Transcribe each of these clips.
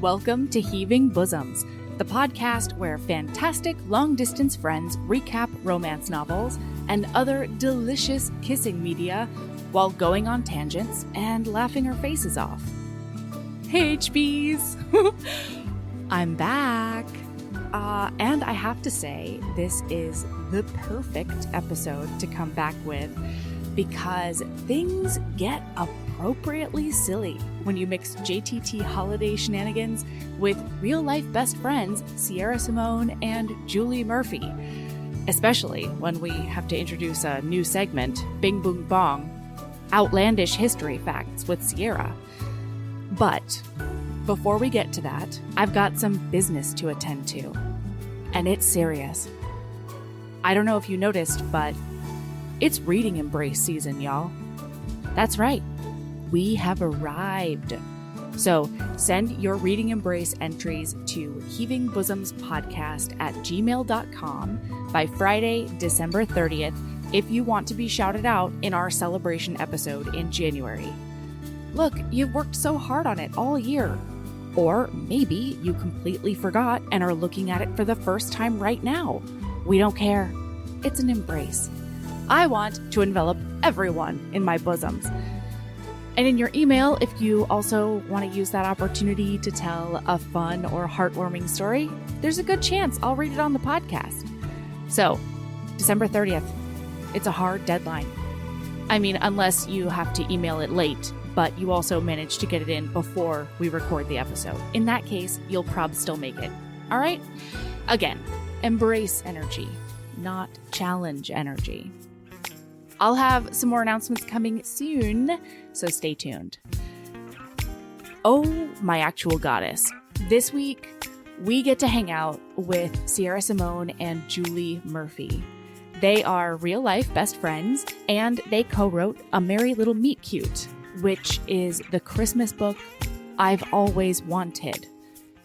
Welcome to Heaving Bosoms, the podcast where fantastic long-distance friends recap romance novels and other delicious kissing media while going on tangents and laughing our faces off. Hey, HBs! I'm back! And I have to say, this is the perfect episode to come back with because things get appropriately silly when you mix JTT holiday shenanigans with real-life best friends Sierra Simone and Julie Murphy, especially when we have to introduce a new segment, Bing Boom Bong, Outlandish History Facts with Sierra. But before we get to that, I've got some business to attend to, and it's serious. I don't know if you noticed, but it's Reading Embrace season, y'all. That's right. We have arrived. So send your Reading Embrace entries to heavingbosomspodcast@gmail.com by Friday, December 30th if you want to be shouted out in our celebration episode in January. Look, you've worked so hard on it all year. Or maybe you completely forgot and are looking at it for the first time right now. We don't care. It's an embrace. I want to envelop everyone in my bosoms. And in your email, if you also want to use that opportunity to tell a fun or heartwarming story, there's a good chance I'll read it on the podcast. So, December 30th, it's a hard deadline. I mean, unless you have to email it late, but you also manage to get it in before we record the episode. In that case, you'll probably still make it. All right? Again, embrace energy, not challenge energy. I'll have some more announcements coming soon, so stay tuned. Oh, my actual goddess. This week, we get to hang out with Sierra Simone and Julie Murphy. They are real-life best friends, and they co-wrote A Merry Little Meet Cute, which is the Christmas book I've always wanted.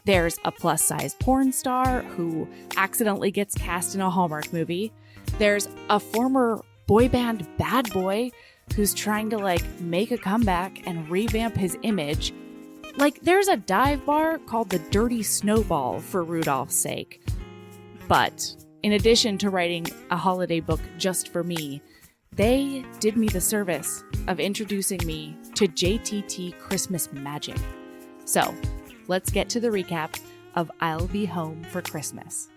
There's a plus-size porn star who accidentally gets cast in a Hallmark movie. There's a former boy band bad boy who's trying to make a comeback and revamp his image. There's a dive bar called the Dirty Snowball for Rudolph's sake. But in addition to writing a holiday book just for me, they did me the service of introducing me to JTT Christmas magic. So let's get to the recap of I'll Be Home for Christmas.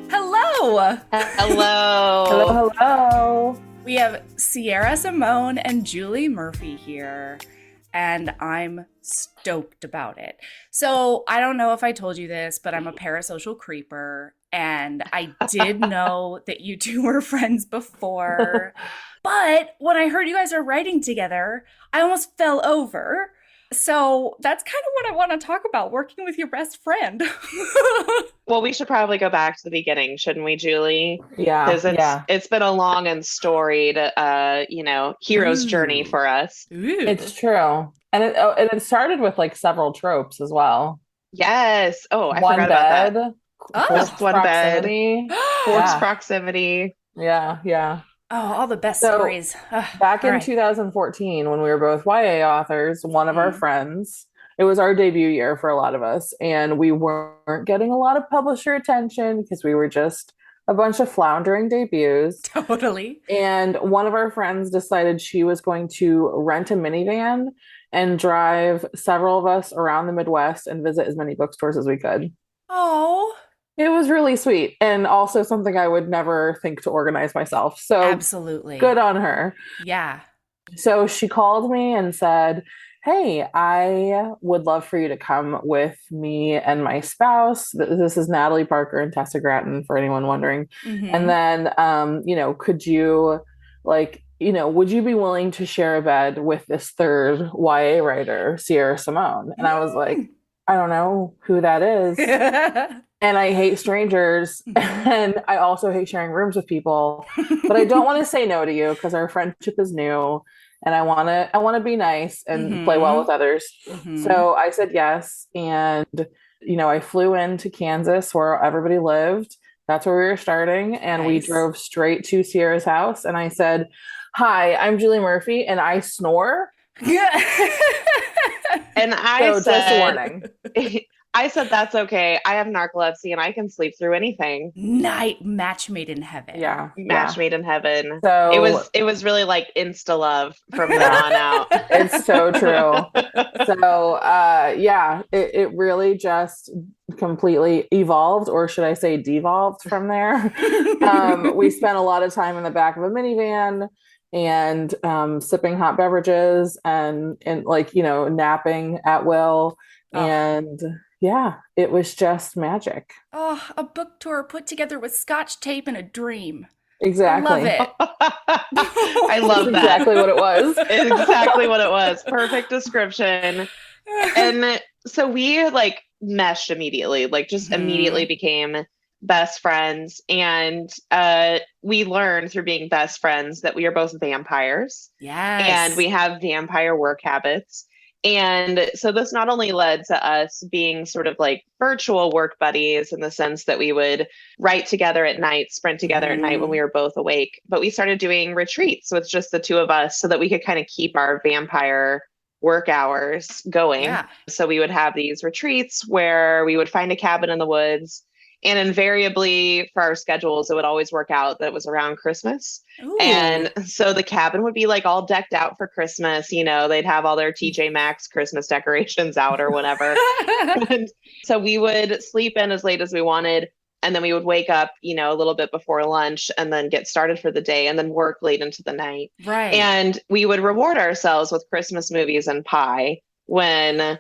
Hello! Hello. We have Sierra Simone and Julie Murphy here, and I'm stoked about it. So I don't know if I told you this, but I'm a parasocial creeper, and I did know that you two were friends before. But when I heard you guys are writing together, I almost fell over. So that's kind of what I want to talk about, working with your best friend. Well, we should probably go back to the beginning, shouldn't we, Julie? Yeah. Because it's been a long and storied, hero's journey for us. Ooh. It's true. And it started with several tropes as well. Yes. Oh, I One forgot bed, about that. forced One bed. proximity. Forced Yeah. proximity. Yeah. Oh, all the best So, stories. Back in All right. 2014, when we were both YA authors, one of our friends, it was our debut year for a lot of us, and we weren't getting a lot of publisher attention because we were just a bunch of floundering debuts. Totally. And one of our friends decided she was going to rent a minivan and drive several of us around the Midwest and visit as many bookstores as we could. Oh, It was really sweet, and also something I would never think to organize myself. So absolutely. good on her. Yeah. So she called me and said, hey, I would love for you to come with me and my spouse. This is Natalie Parker and Tessa Grattan, for anyone wondering. Mhm. And then, could you, would you be willing to share a bed with this third YA writer, Sierra Simone? And I was like, I don't know who that is. And I hate strangers. And I also hate sharing rooms with people. But I don't want to say no to you because our friendship is new. And I want to be nice and play well with others. So I said yes. And, I flew into Kansas where everybody lived. That's where we were starting. And we Nice. drove straight to Sierra's house. And I said, "Hi, I'm Julie Murphy, and I snore. And I So just a said, warning." I said, that's okay. I have narcolepsy and I can sleep through anything. Night match made in heaven. Yeah. Match made in heaven. So It was really like insta love from then on out. it's so true. So yeah, it really just completely evolved, or should I say devolved from there. We spent a lot of time in the back of a minivan and sipping hot beverages and like, napping at will. And yeah, it was just magic. Oh, a book tour put together with scotch tape and a dream. Exactly. I love it. I love that. Exactly what it was. Exactly what it was. Perfect description. And so we like meshed immediately, like just immediately became best friends. And we learned through being best friends that we are both vampires. Yes. And we have vampire work habits. And so this not only led to us being sort of like virtual work buddies in the sense that we would write together at night, sprint together at night when we were both awake, but we started doing retreats with just the two of us so that we could kind of keep our vampire work hours going. Yeah. So we would have these retreats where we would find a cabin in the woods. And invariably for our schedules, it would always work out that it was around Christmas. Ooh. And so the cabin would be like all decked out for Christmas. They'd have all their TJ Maxx Christmas decorations out or whatever. And so we would sleep in as late as we wanted. And then we would wake up, a little bit before lunch and then get started for the day and then work late into the night. Right. And we would reward ourselves with Christmas movies and pie when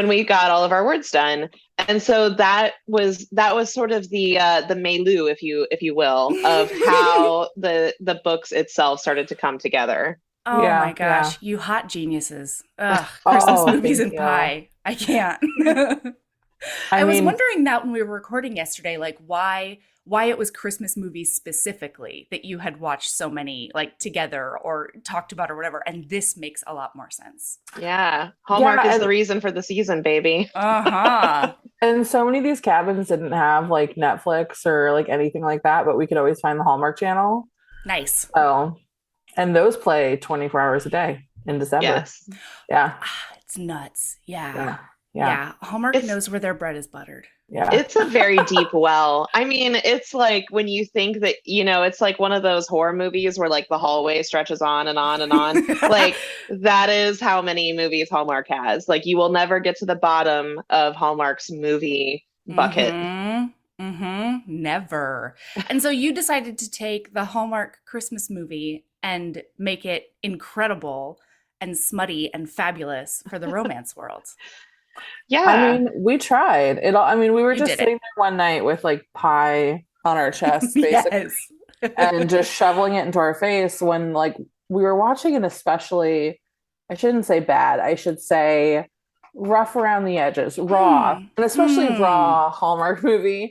we got all of our words done. And so that was sort of the milieu, if you will, of how the books itself started to come together. Oh Yeah, my gosh, yeah. you hot geniuses. Ugh, Christmas movies thank and you. pie. I can't. I was wondering that when we were recording yesterday, like why it was Christmas movies specifically that you had watched so many like together or talked about or whatever. And this makes a lot more sense. Yeah. Hallmark is and- the reason for the season, baby. Uh-huh. And so many of these cabins didn't have like Netflix or like anything like that, but we could always find the Hallmark Channel. Nice. So, and those play 24 hours a day in December. Yes. Yeah. It's nuts. Yeah. Yeah. Yeah. Hallmark It's- knows where their bread is buttered. Yeah. It's a very deep well. I mean, it's like when you think that, it's like one of those horror movies where like the hallway stretches on and on and on. Like that is how many movies Hallmark has. Like you will never get to the bottom of Hallmark's movie bucket. Never. And so you decided to take the Hallmark Christmas movie and make it incredible and smutty and fabulous for the romance world. Yeah. I mean, we tried it all. I mean, we were You just did sitting there one night with like pie on our chest, basically, Yes. and just shoveling it into our face when like we were watching an especially, I shouldn't say bad, I should say rough around the edges, raw, and especially raw Hallmark movie.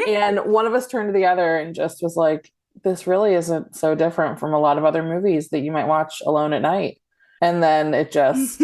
And one of us turned to the other and just was like, this really isn't so different from a lot of other movies that you might watch alone at night. And then it just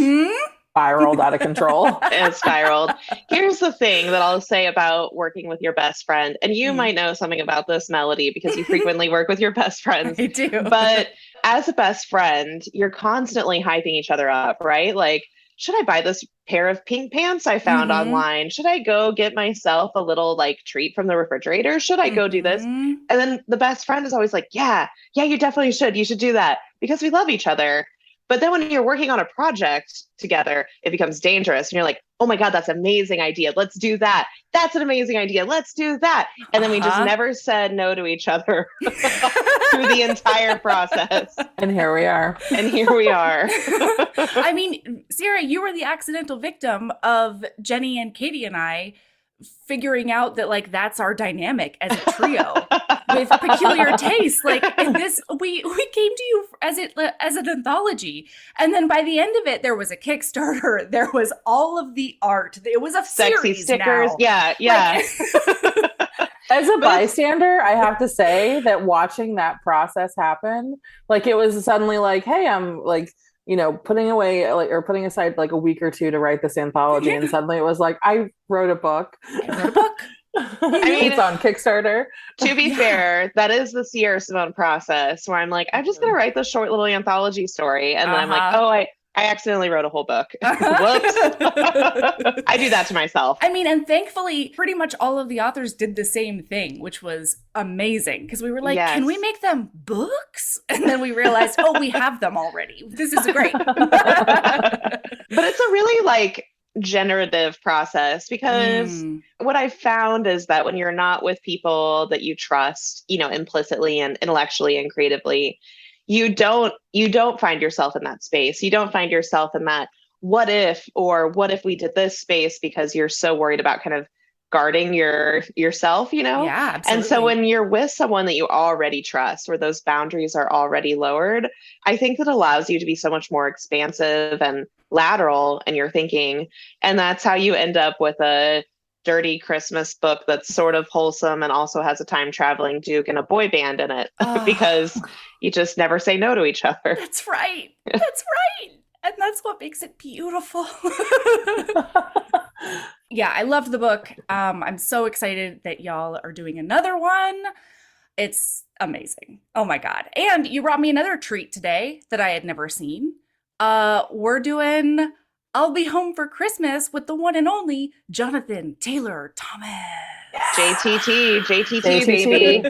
spiraled out of control. It spiraled. Here's the thing that I'll say about working with your best friend, and you might know something about this, Melody, because you frequently work with your best friends. I do. But as a best friend, you're constantly hyping each other up, right? Like, should I buy this pair of pink pants I found online? Should I go get myself a little like treat from the refrigerator? Should I go do this? And then the best friend is always like, yeah, you definitely should. You should do that because we love each other. But then when you're working on a project together, it becomes dangerous. And you're like, oh my God, that's an amazing idea. Let's do that. That's an amazing idea. Let's do that. And then we just never said no to each other through the entire process. And here we are. And here we are. I mean, Sierra, you were the accidental victim of Jenny and Katie and I figuring out that like that's our dynamic as a trio with peculiar tastes. Like this, we came to you as an anthology, and then by the end of it, there was a Kickstarter. There was all of the art. It was a Sexy series stickers. now. Yeah. Like, As a bystander, I have to say that watching that process happen, like it was suddenly like, hey, I'm like, putting away like, or putting aside like a week or two to write this anthology. And suddenly it was like, I wrote a book. mean, it's on Kickstarter. To be fair, that is the Sierra Simone process where I'm like, I'm just going to write this short little anthology story. And then I'm like, oh, I accidentally wrote a whole book. Whoops. I do that to myself. I mean, and thankfully, pretty much all of the authors did the same thing, which was amazing. Because we were like, can we make them books? And then we realized, oh, we have them already. This is great. But it's a really like generative process because what I've found is that when you're not with people that you trust, you know, implicitly and intellectually and creatively, you don't find yourself in that space. You don't find yourself in that what if we did this space because you're so worried about kind of guarding yourself, you know? Yeah, absolutely. And so when you're with someone that you already trust, where those boundaries are already lowered, I think that allows you to be so much more expansive and lateral in your thinking. And that's how you end up with a dirty Christmas book that's sort of wholesome and also has a time traveling Duke and a boy band in it because you just never say no to each other. That's right. That's right. And that's what makes it beautiful. Yeah, I loved the book. I'm so excited that y'all are doing another one. It's amazing. Oh my God. And you brought me another treat today that I had never seen. We're doing I'll Be Home for Christmas with the one and only Jonathan Taylor Thomas. JTT, baby.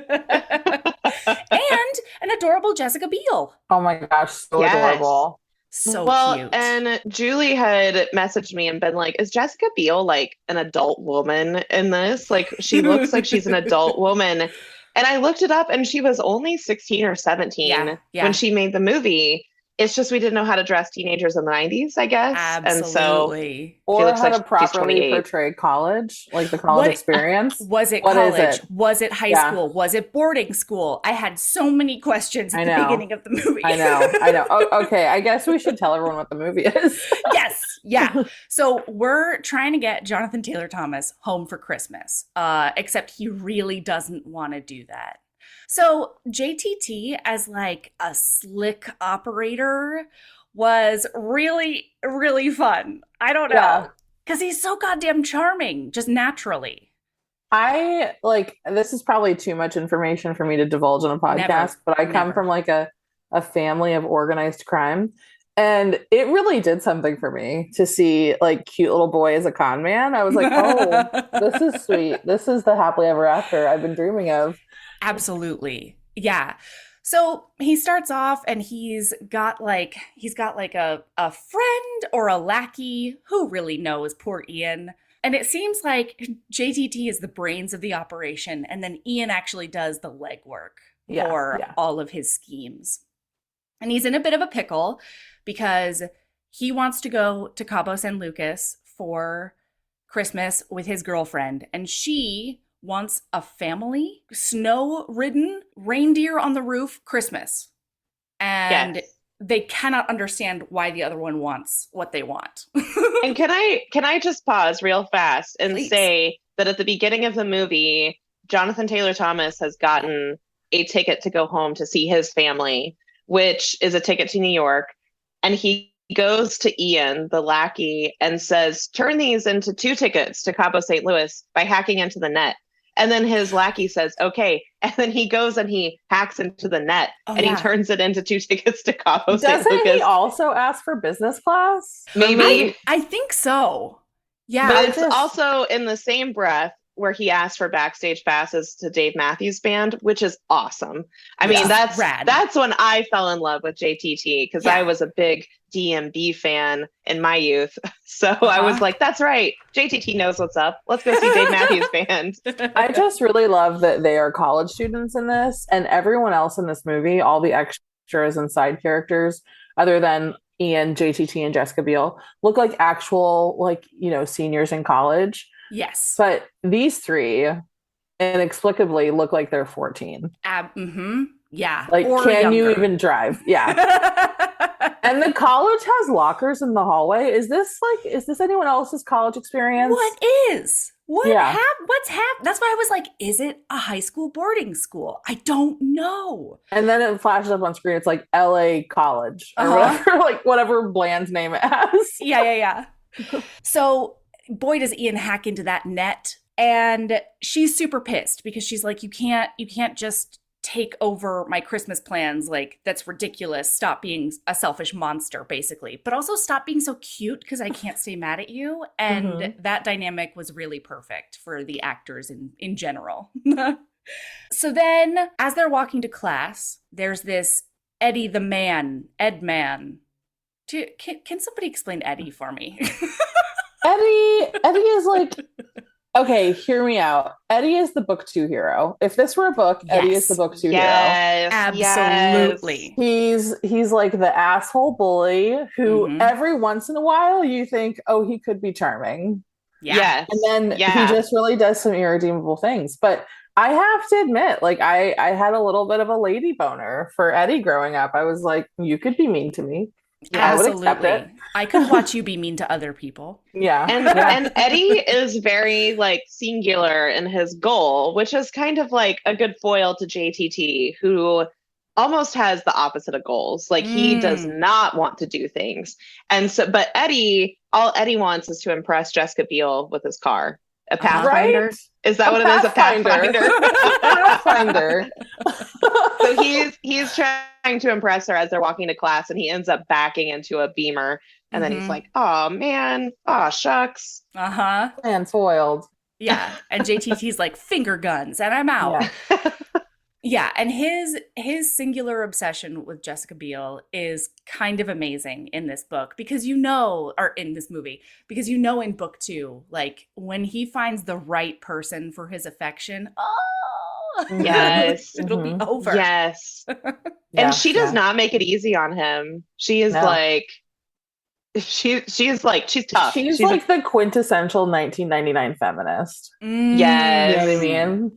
And an adorable Jessica Biel. Oh my gosh, so adorable. So cute. And Julie had messaged me and been like, is Jessica Biel like an adult woman in this? Like, she looks like she's an adult woman. And I looked it up and she was only 16 or 17 when she made the movie. It's just we didn't know how to dress teenagers in the 90s, I guess. Absolutely. And so or how to properly portray college, like the college experience. Was it college? Was it high school? Was it boarding school? I had so many questions at the beginning of the movie. I know. Oh, okay, I guess we should tell everyone what the movie is. Yes. Yeah. So we're trying to get Jonathan Taylor Thomas home for Christmas, except he really doesn't want to do that. So JTT as like a slick operator was really, really fun. I don't know. Because he's so goddamn charming, just naturally. I like, this is probably too much information for me to divulge on a podcast, but I come from like a family of organized crime. And it really did something for me to see like cute little boy as a con man. I was like, oh, this is sweet. This is the happily ever after I've been dreaming of. Absolutely. Yeah. So he starts off and he's got like a friend or a lackey, who really knows, poor Ian. And it seems like JTT is the brains of the operation, and then Ian actually does the legwork for all of his schemes. And he's in a bit of a pickle because he wants to go to Cabo San Lucas for Christmas with his girlfriend, and she wants a family, snow-ridden, reindeer on the roof Christmas. And they cannot understand why the other one wants what they want. And can I just pause real fast and say that at the beginning of the movie, Jonathan Taylor Thomas has gotten a ticket to go home to see his family, which is a ticket to New York. And he goes to Ian, the lackey, and says, turn these into 2 tickets to Cabo St. Louis by hacking into the net. And then his lackey says, okay. And then he goes and he hacks into the net and he turns it into 2 tickets to Cabo St. Lucas. Doesn't he also ask for business class? Maybe. I think so. Yeah. But it's also in the same breath where he asked for backstage passes to Dave Matthews Band, which is awesome. I mean, that's rad. That's when I fell in love with JTT because I was a big DMB fan in my youth. So I was like, that's right. JTT knows what's up. Let's go see Dave Matthews Band. I just really love that they are college students in this, and everyone else in this movie, all the extras and side characters, other than Ian, JTT, and Jessica Biel, look like actual, like, you know, seniors in college. Yes. But these 3 inexplicably look like they're 14. Yeah. Like, or can younger. you even drive? Yeah. And the college has lockers in the hallway. Is this anyone else's college experience? What is? What's happened? That's why I was like, is it a high school boarding school? I don't know. And then it flashes up on screen. It's like LA College or whatever, like whatever Bland's name it has. Yeah. So boy, does Ian hack into that net. And she's super pissed because she's like, you can't just take over my Christmas plans. Like, that's ridiculous. Stop being a selfish monster, basically. But also stop being so cute because I can't stay mad at you. And that dynamic was really perfect for the actors in general. So then, as they're walking to class, there's this Eddie the man, Ed man. Can somebody explain Eddie for me? Eddie is like, okay, hear me out. Eddie is the book 2 hero. If this were a book, Eddie is the book 2 hero. Absolutely. He's like the asshole bully who every once in a while you think, oh, he could be charming. Yeah. And then he just really does some irredeemable things. But I have to admit, like, I had a little bit of a lady boner for Eddie growing up. I was like, you could be mean to me. Absolutely. I would accept it. I could watch you be mean to other people. Yeah. And Eddie is very like singular in his goal, which is kind of like a good foil to JTT, who almost has the opposite of goals. Like he does not want to do things. And so, but Eddie, all Eddie wants is to impress Jessica Biel with his car. A Pathfinder? Right? Is that what it is? A Pathfinder. Pathfinder. So he's trying to impress her as they're walking to class, and he ends up backing into a Beamer. And then he's like, oh, man. Oh, shucks. Uh-huh. And foiled. Yeah. And JTT's like, finger guns, and I'm out. Yeah. Yeah, and his singular obsession with Jessica Biel is kind of amazing in this book because or in this movie, because in book 2, like when he finds the right person for his affection, yes, it'll be over. Yes. And she does not make it easy on him. She is like, she's tough. She's like the quintessential 1999 feminist. Yes. You know what I mean?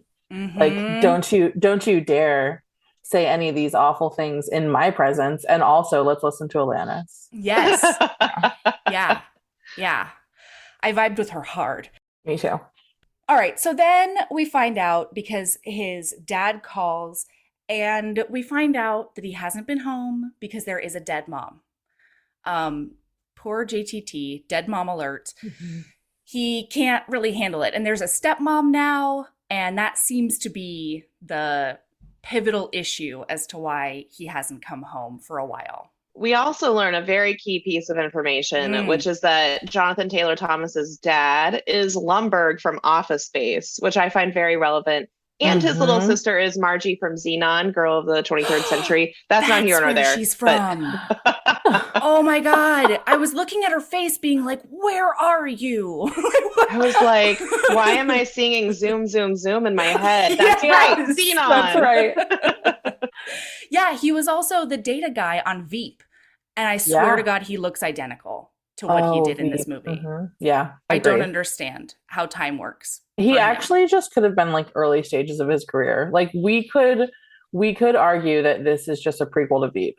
Like, don't you dare say any of these awful things in my presence. And also, let's listen to Alanis. Yes. Yeah. I vibed with her hard. Me too. All right. So then we find out because his dad calls and we find out that he hasn't been home because there is a dead mom. Poor JTT, dead mom alert. He can't really handle it. And there's a stepmom now. And that seems to be the pivotal issue as to why he hasn't come home for a while. We also learn a very key piece of information, which is that Jonathan Taylor Thomas's dad is Lumbergh from Office Space, which I find very relevant. And his little sister is Margie from Xenon, Girl of the 23rd Century. That's not here nor there. She's from. Oh my God. I was looking at her face being like, where are you? I was like, why am I singing Zoom, Zoom, Zoom in my head? That's right. Xenon. That's right. Yeah, he was also the data guy on Veep. And I swear to God, he looks identical to what he did in this movie. Yeah. I don't understand how time works. He actually just could have been like early stages of his career. Like we could argue that this is just a prequel to Veep.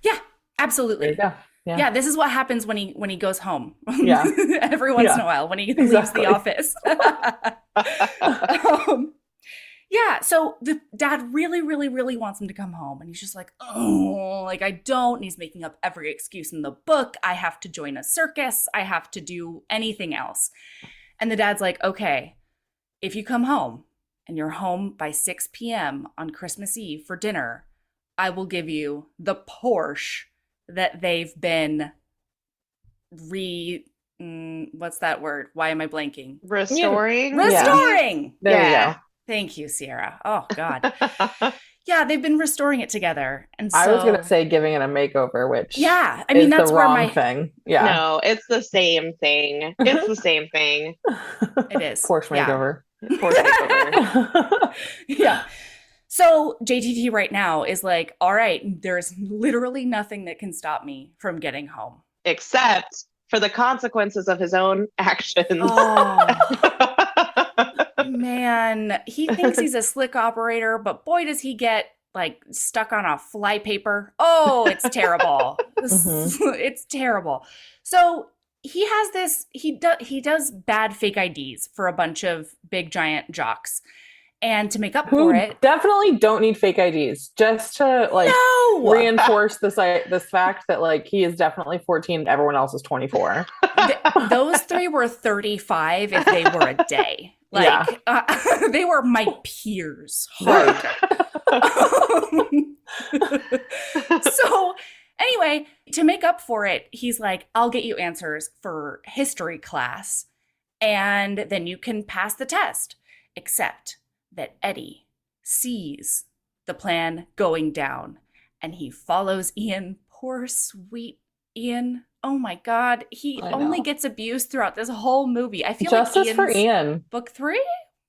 Yeah, absolutely. Yeah, this is what happens when he goes home. Yeah. Every once in a while when he leaves the office. Yeah, so the dad really, really, really wants him to come home. And he's just like, oh, like I don't. And he's making up every excuse in the book. I have to join a circus. I have to do anything else. And the dad's like, okay, if you come home and you're home by 6 p.m. on Christmas Eve for dinner, I will give you the Porsche that they've been what's that word? Why am I blanking? Restoring. Restoring. There you go. Thank you, Sierra. Oh, God. Yeah, they've been restoring it together. And so, I was going to say giving it a makeover, which I mean, that's the where wrong thing. Yeah. No, it's the same thing. It's the same thing. It is. Porsche makeover. Porsche makeover. Yeah. So JTT right now is like, all right, there's literally nothing that can stop me from getting home. Except for the consequences of his own actions. Oh. Man, he thinks he's a slick operator, but boy, does he get like stuck on a flypaper. Oh, it's terrible. It's terrible. So he has this, he does bad fake IDs for a bunch of big giant jocks. And to make up Who for it, definitely don't need fake IDs, just to like reinforce this fact that like he is definitely 14 and everyone else is 24. Those three were 35 if they were a day. Like they were my peers. Right. So anyway, to make up for it, he's like, I'll get you answers for history class and then you can pass the test. Except that Eddie sees the plan going down and he follows Ian. Poor sweet Ian. Oh my God. He only gets abused throughout this whole movie. I feel Justice like for Ian. Book 3?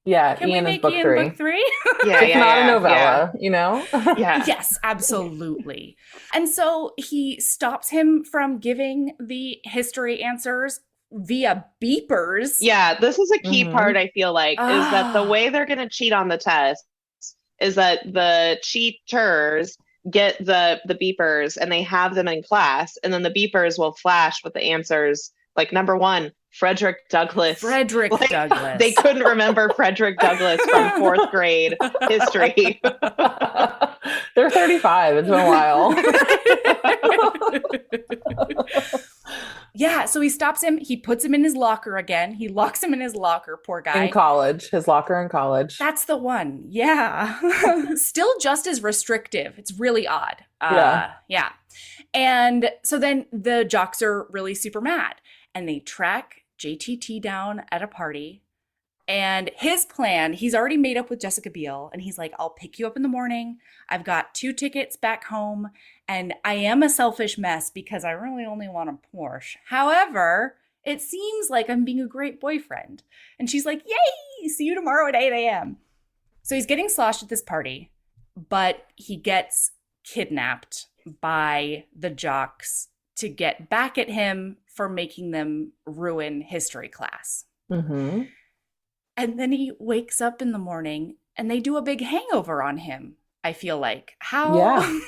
Yeah, Can Ian we is make book Ian 3. book 3? It's not a novella, you know? Yeah. Yes, absolutely. And so he stops him from giving the history answers via beepers. Yeah, this is a key part, I feel like, is that the way they're going to cheat on the test is that the cheaters get the beepers and they have them in class, and then the beepers will flash with the answers. Like, number 1, Frederick Douglass. Douglass. They couldn't remember Frederick Douglass from 4th grade history. They're 35. It's been a while. Yeah, so he stops him. He puts him in his locker again. He locks him in his locker, poor guy. In college. His locker in college. That's the one. Yeah. Still just as restrictive. It's really odd. Yeah. And so then the jocks are really super mad. And they track JTT down at a party. And his plan, he's already made up with Jessica Biel. And he's like, I'll pick you up in the morning. I've got 2 tickets back home. And I am a selfish mess because I really only want a Porsche. However, it seems like I'm being a great boyfriend. And she's like, yay, see you tomorrow at 8 a.m. So he's getting sloshed at this party. But he gets kidnapped by the jocks to get back at him for making them ruin history class. Mm-hmm. And then he wakes up in the morning and they do a big hangover on him, I feel like. How? Yeah.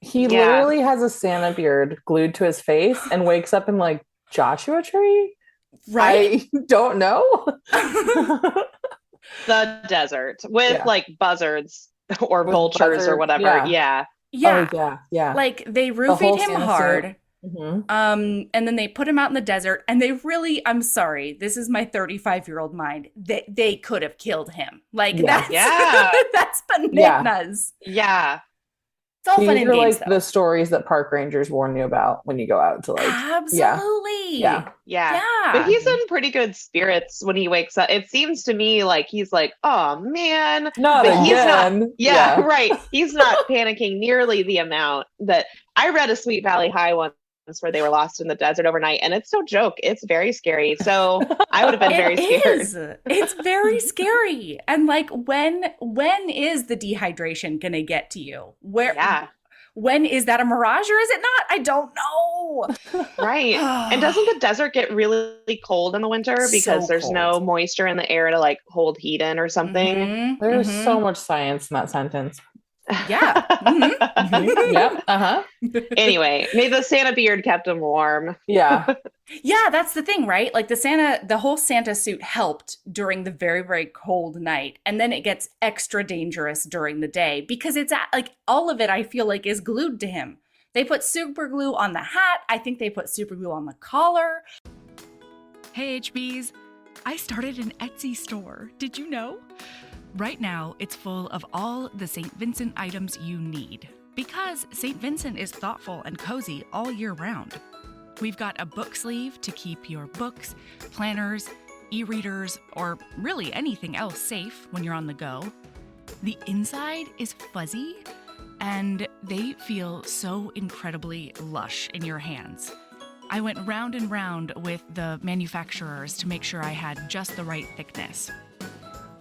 He literally has a Santa beard glued to his face and wakes up in like Joshua Tree? Right? I don't know. The desert with like buzzards or vultures or whatever. Yeah. Oh, yeah. Like they roofied him hard. Mm-hmm. And then they put him out in the desert and they really, I'm sorry, this is my 35-year-old mind. They could have killed him. Like that's bananas. Yeah. It's all fun and games, like the stories that park rangers warn you about when you go out to like. Absolutely. Yeah. But he's in pretty good spirits when he wakes up. It seems to me like he's like, oh man. Not but again. He's not, right. He's not panicking nearly the amount that I read a Sweet Valley High once where they were lost in the desert overnight, and it's no joke. It's very scary. So I would have been very scared. It's very scary. And like when is the dehydration gonna get to you? When is that a mirage or is it not? I don't know. Right. And doesn't the desert get really cold in the winter because there's no moisture in the air to like hold heat in or something? Mm-hmm. There's so much science in that sentence. Yeah. Mm-hmm. Mm-hmm. Yep. Uh-huh. Anyway, maybe the Santa beard kept him warm. Yeah. Yeah, that's the thing, right? Like the whole Santa suit helped during the very, very cold night. And then it gets extra dangerous during the day because it's like all of it, I feel like, is glued to him. They put super glue on the hat. I think they put super glue on the collar. Hey, HBs. I started an Etsy store. Did you know? Right now, it's full of all the St. Vincent items you need because St. Vincent is thoughtful and cozy all year round. We've got a book sleeve to keep your books, planners, e-readers, or really anything else safe when you're on the go. The inside is fuzzy, and they feel so incredibly lush in your hands. I went round and round with the manufacturers to make sure I had just the right thickness.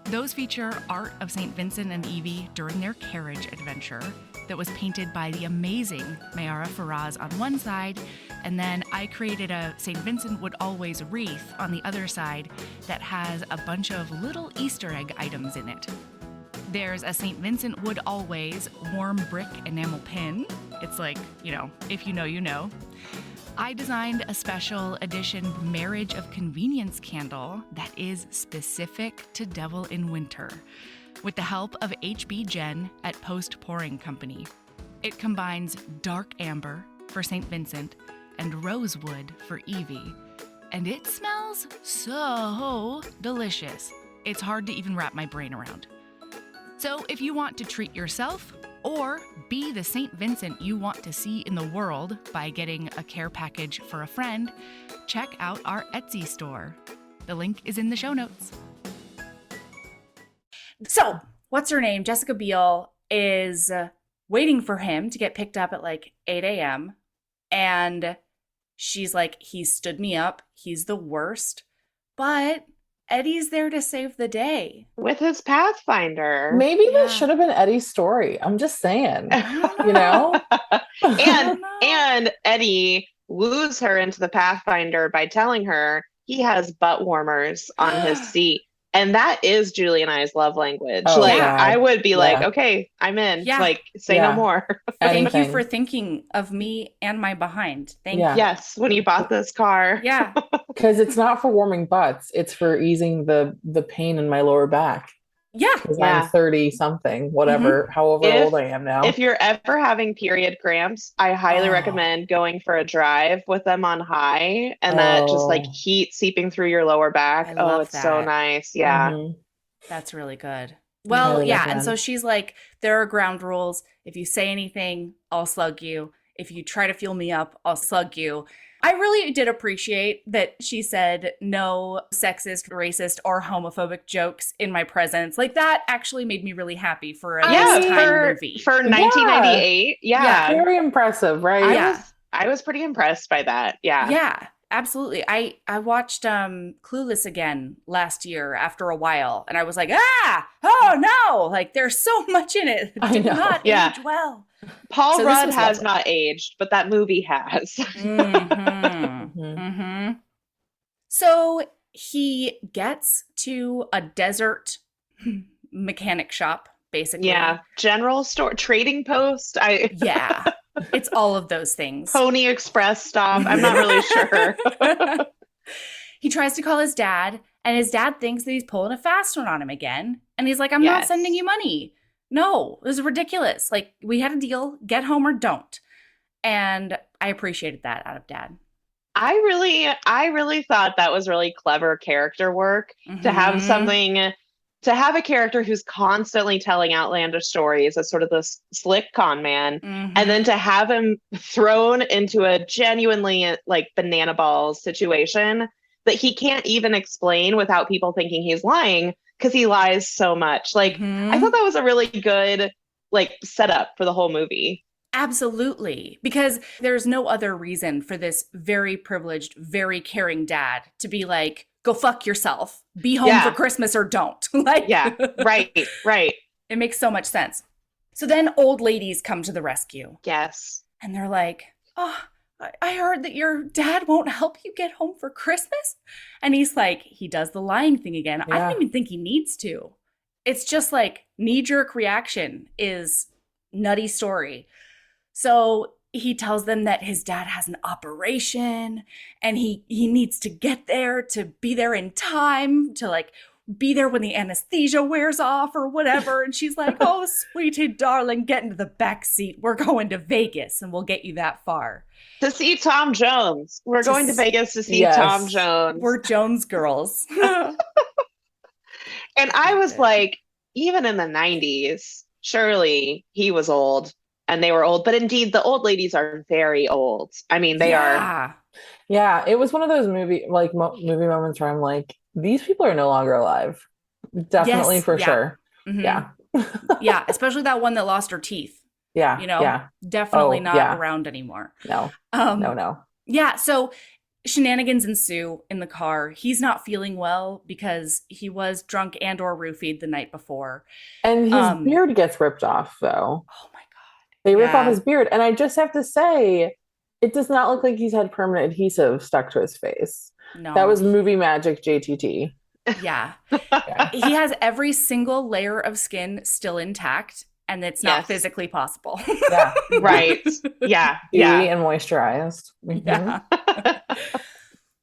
Those feature art of St. Vincent and Evie during their carriage adventure that was painted by the amazing Mayara Faraz on one side, and then I created a St. Vincent Would Always wreath on the other side that has a bunch of little Easter egg items in it. There's a St. Vincent Would Always warm brick enamel pin. It's like, if you know, you know. I designed a special edition Marriage of Convenience candle that is specific to Devil in Winter with the help of HB Jen at Post Pouring Company. It combines dark amber for St. Vincent and rosewood for Evie, and it smells so delicious. It's hard to even wrap my brain around. So if you want to treat yourself or be the St. Vincent you want to see in the world by getting a care package for a friend, check out our Etsy store. The link is in the show notes. So, what's her name? Jessica Biel is waiting for him to get picked up at like 8 a.m. And she's like, he stood me up. He's the worst. But Eddie's there to save the day. With his Pathfinder. Maybe this should have been Eddie's story. I'm just saying, you know? and Eddie woos her into the Pathfinder by telling her he has butt warmers on his seat. And that is Julie and I's love language. Oh, like, God. I would be like, okay, I'm in. Yeah. Like, say no more. Thank you for thinking of me and my behind. Thank you. Yes, when you bought this car. Yeah. Because it's not for warming butts. It's for easing the pain in my lower back. Yeah. Because I'm 30 something, whatever, however old I am now. If you're ever having period cramps, I highly recommend going for a drive with them on high and that just like heat seeping through your lower back. It's so nice. Yeah. Mm-hmm. That's really good. Well, and so she's like, there are ground rules. If you say anything, I'll slug you. If you try to fuel me up, I'll slug you. I really did appreciate that she said no sexist, racist, or homophobic jokes in my presence. Like, that actually made me really happy for a time movie. For 1998. Yeah. Very impressive, right? I was pretty impressed by that. Yeah. Yeah, absolutely. I watched Clueless again last year after a while, and I was like, oh no, like there's so much in it. It did not age well. Paul Rudd has not aged, but that movie has. So he gets to a desert mechanic shop, basically. Yeah. General store, trading post. Yeah. It's all of those things. Pony Express stop. I'm not really sure. He tries to call his dad, and his dad thinks that he's pulling a fast one on him again. And he's like, I'm not sending you money. No, this is ridiculous. Like, we had a deal, get home or don't. And I appreciated that out of dad. I really thought that was really clever character work to have to have a character who's constantly telling outlandish stories as sort of this slick con man, and then to have him thrown into a genuinely like banana balls situation that he can't even explain without people thinking he's lying because he lies so much. Like, I thought that was a really good like setup for the whole movie. Absolutely. Because there's no other reason for this very privileged, very caring dad to be like, go fuck yourself, be home for Christmas or don't. Like, right. It makes so much sense. So then old ladies come to the rescue. Yes. And they're like, oh, I heard that your dad won't help you get home for Christmas. And he's like, he does the lying thing again. I don't even think he needs to. It's just like knee-jerk reaction is nutty story. So he tells them that his dad has an operation and he needs to get there to be there in time to like be there when the anesthesia wears off or whatever. And she's like, oh, sweetie darling, get into the back seat. We're going to Vegas and we'll get you that far. To see Tom Jones. We're going to Vegas to see Tom Jones. We're Jones girls. And I was like, even in the 90s, surely he was old. And they were old, but indeed, the old ladies are very old. I mean, they are. Yeah, it was one of those movie moments where I'm like, these people are no longer alive. Definitely, for sure. Mm-hmm. Yeah. Yeah, especially that one that lost her teeth. Yeah. You know, definitely not around anymore. No. No. Yeah, so shenanigans ensue in the car. He's not feeling well because he was drunk and or roofied the night before. And his beard gets ripped off, though. Oh, my God. They rip off his beard. And I just have to say, it does not look like he's had permanent adhesive stuck to his face. No. That was movie magic JTT. Yeah. He has every single layer of skin still intact. and it's not Yes. physically possible. Yeah. Right. Yeah. Dewy and moisturized. Mhm. Yeah.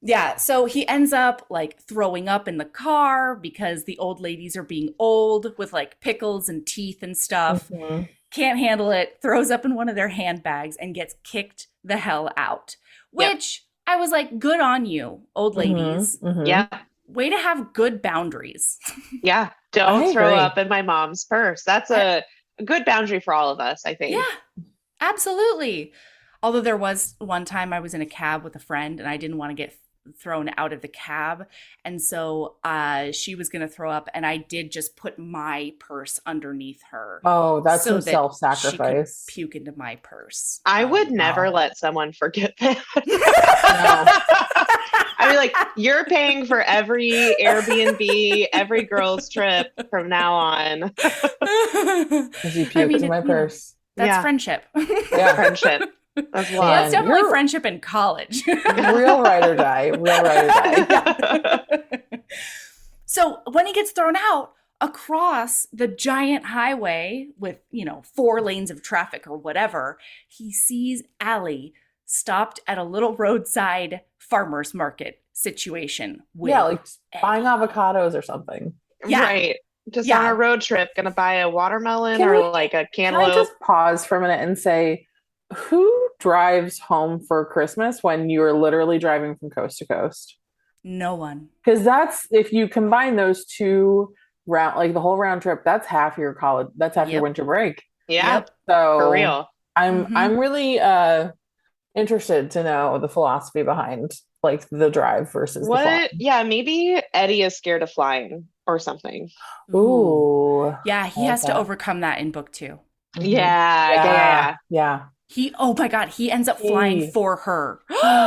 Yeah, so he ends up like throwing up in the car because the old ladies are being old with like pickles and teeth and stuff. Mhm. Can't handle it, throws up in one of their handbags and gets kicked the hell out. Which I was like, good on you, old ladies. Mhm. Yeah. Way to have good boundaries. Yeah. Don't I throw agree. up in my mom's purse. That's a good boundary for all of us, I think. Yeah, absolutely. Although there was one time I was in a cab with a friend and I didn't want to get thrown out of the cab. And so she was going to throw up and I did just put my purse underneath her. Oh, that's so some that self-sacrifice. she could puke into my purse. I would never wow. let someone forget that. No. I mean, like, you're paying for every Airbnb, every girl's trip from now on. Because you puked in my purse. That's Yeah. friendship. Yeah. Friendship. That's Yeah. love. That's definitely You're- friendship in college. Real ride or die. Real ride or die. So when he gets thrown out across the giant highway with, 4 lanes of traffic or whatever, he sees Allie stopped at a little roadside farmer's market situation. With Yeah, like buying Eddie. avocados or something. Yeah. Right. Just Yeah. on a road trip, gonna buy a watermelon Can or we- like a Can I cantaloupe. just pause for a minute and say, who drives home for Christmas when you're literally driving from coast to coast? No one. Because that's, if you combine those two like the whole round trip, that's half your college, that's half your Yep. winter break. Yeah, Yep. So for real. I'm Mhm. I'm really interested to know the philosophy behind like the drive versus the What? flying. Yeah, maybe Eddie is scared of flying or something. Ooh. Yeah, he I like has to that. overcome that in book 2. Mhm. Yeah. Yeah. Oh my God, he ends up flying Hey. for her.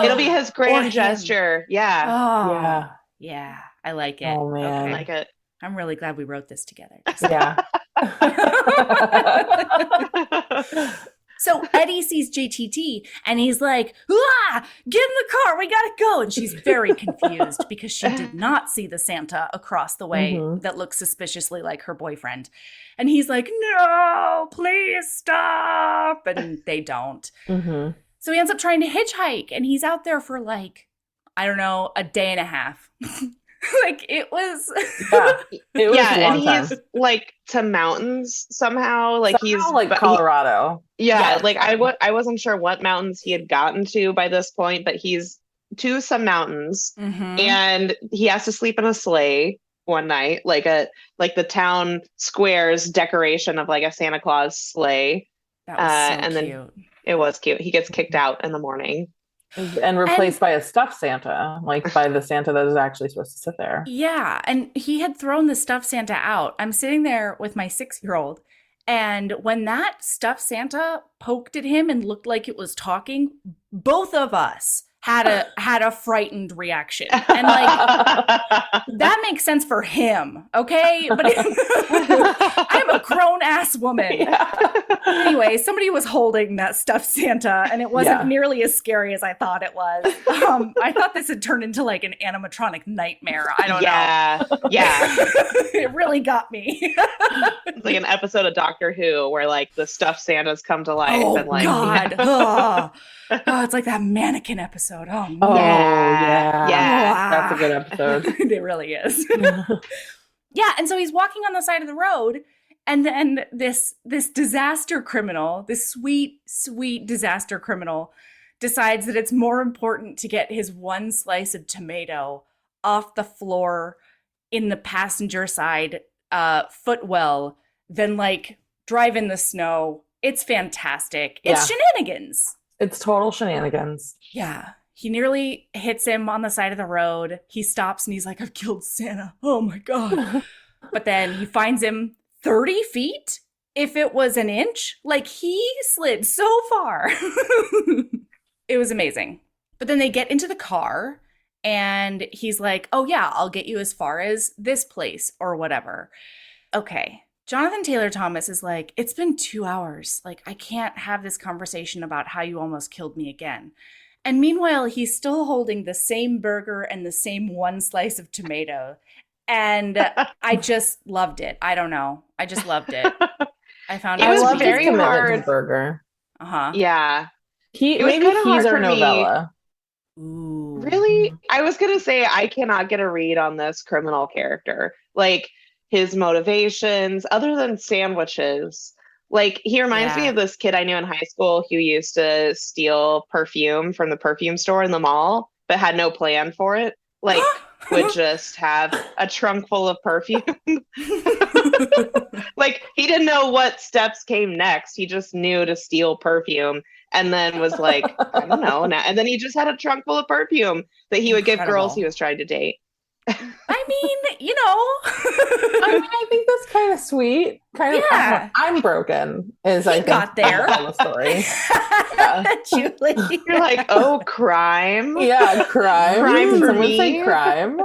It'll be his Or grand him. gesture. Yeah. Oh, Yeah. yeah, I like it. Oh, man. Okay. Like it. I'm really glad we wrote this together. Yeah. So Eddie sees JTT and he's like, "Ah, get in the car, we gotta go." And she's very confused because she did not see the Santa across the way Mhm. that looks suspiciously like her boyfriend. And he's like, "No, please stop." And they don't. Mhm. So he ends up trying to hitchhike and he's out there for like, I don't know, a day and a half. Like it was. Yeah. It was Yeah, a and long time. he's like to mountains somehow. Like he's Somehow, like but Colorado. yeah, Yeah. like I wasn't sure what mountains he had gotten to by this point, but he's to some mountains Mhm. and he has to sleep in a sleigh one night, like the town square's decoration of like a Santa Claus sleigh. That was so and then- cute. It was cute. He gets kicked out in the morning. And replaced by a stuffed Santa, like by the Santa that is actually supposed to sit there. Yeah, and he had thrown the stuffed Santa out. I'm sitting there with my 6-year-old, and when that stuffed Santa poked at him and looked like it was talking, both of us had a frightened reaction. And like that makes sense for him, okay? But I'm a grown ass woman. Yeah. Anyway, somebody was holding that stuffed Santa, and it wasn't Yeah. nearly as scary as I thought it was. I thought this had turned into like an animatronic nightmare. I don't yeah, yeah. know. It really got me. It's like an episode of Doctor Who where like the stuffed Santas come to life Oh and like God! Oh, it's like that mannequin episode. Oh, Oh, Yeah. yeah. Yeah. That's a good episode. It really is. Yeah, and so he's walking on the side of the road, and then this disaster criminal, this sweet disaster criminal, decides that it's more important to get his one slice of tomato off the floor in the passenger side footwell than like drive in the snow. It's fantastic. It's shenanigans. It's total shenanigans. Yeah. He nearly hits him on the side of the road. He stops and he's like, "I've killed Santa. Oh my God." But then he finds him 30 feet. If it was an inch, like he slid so far. It was amazing. But then they get into the car and he's like, "Oh yeah, I'll get you as far as this place or whatever." Okay. Jonathan Taylor Thomas is like, "It's been 2 hours. Like, I can't have this conversation about how you almost killed me again." And meanwhile, he's still holding the same burger and the same one slice of tomato. And I just loved it. I don't know. I just loved it. I found It out was to love be his very commitment hard. to Burger. Uh-huh. Yeah. He It was maybe kinda he's hard our for me. novella. Ooh. Really? I was gonna say I cannot get a read on this criminal character. Like his motivations, other than sandwiches. Like he reminds me Yeah. of this kid I knew in high school who used to steal perfume from the perfume store in the mall, but had no plan for it. Like would just have a trunk full of perfume. Like he didn't know what steps came next. He just knew to steal perfume and then was like, I don't know. And then he just had a trunk full of perfume that he would give girls he Incredible. was trying to date. I mean, you I mean, know. I think that's kind of sweet. Kind of, Yeah. I'm broken. Is I He think got there. the story. Yeah. Julie. You're like, oh, crime? Yeah, crime. Crime Can for someone say me? crime?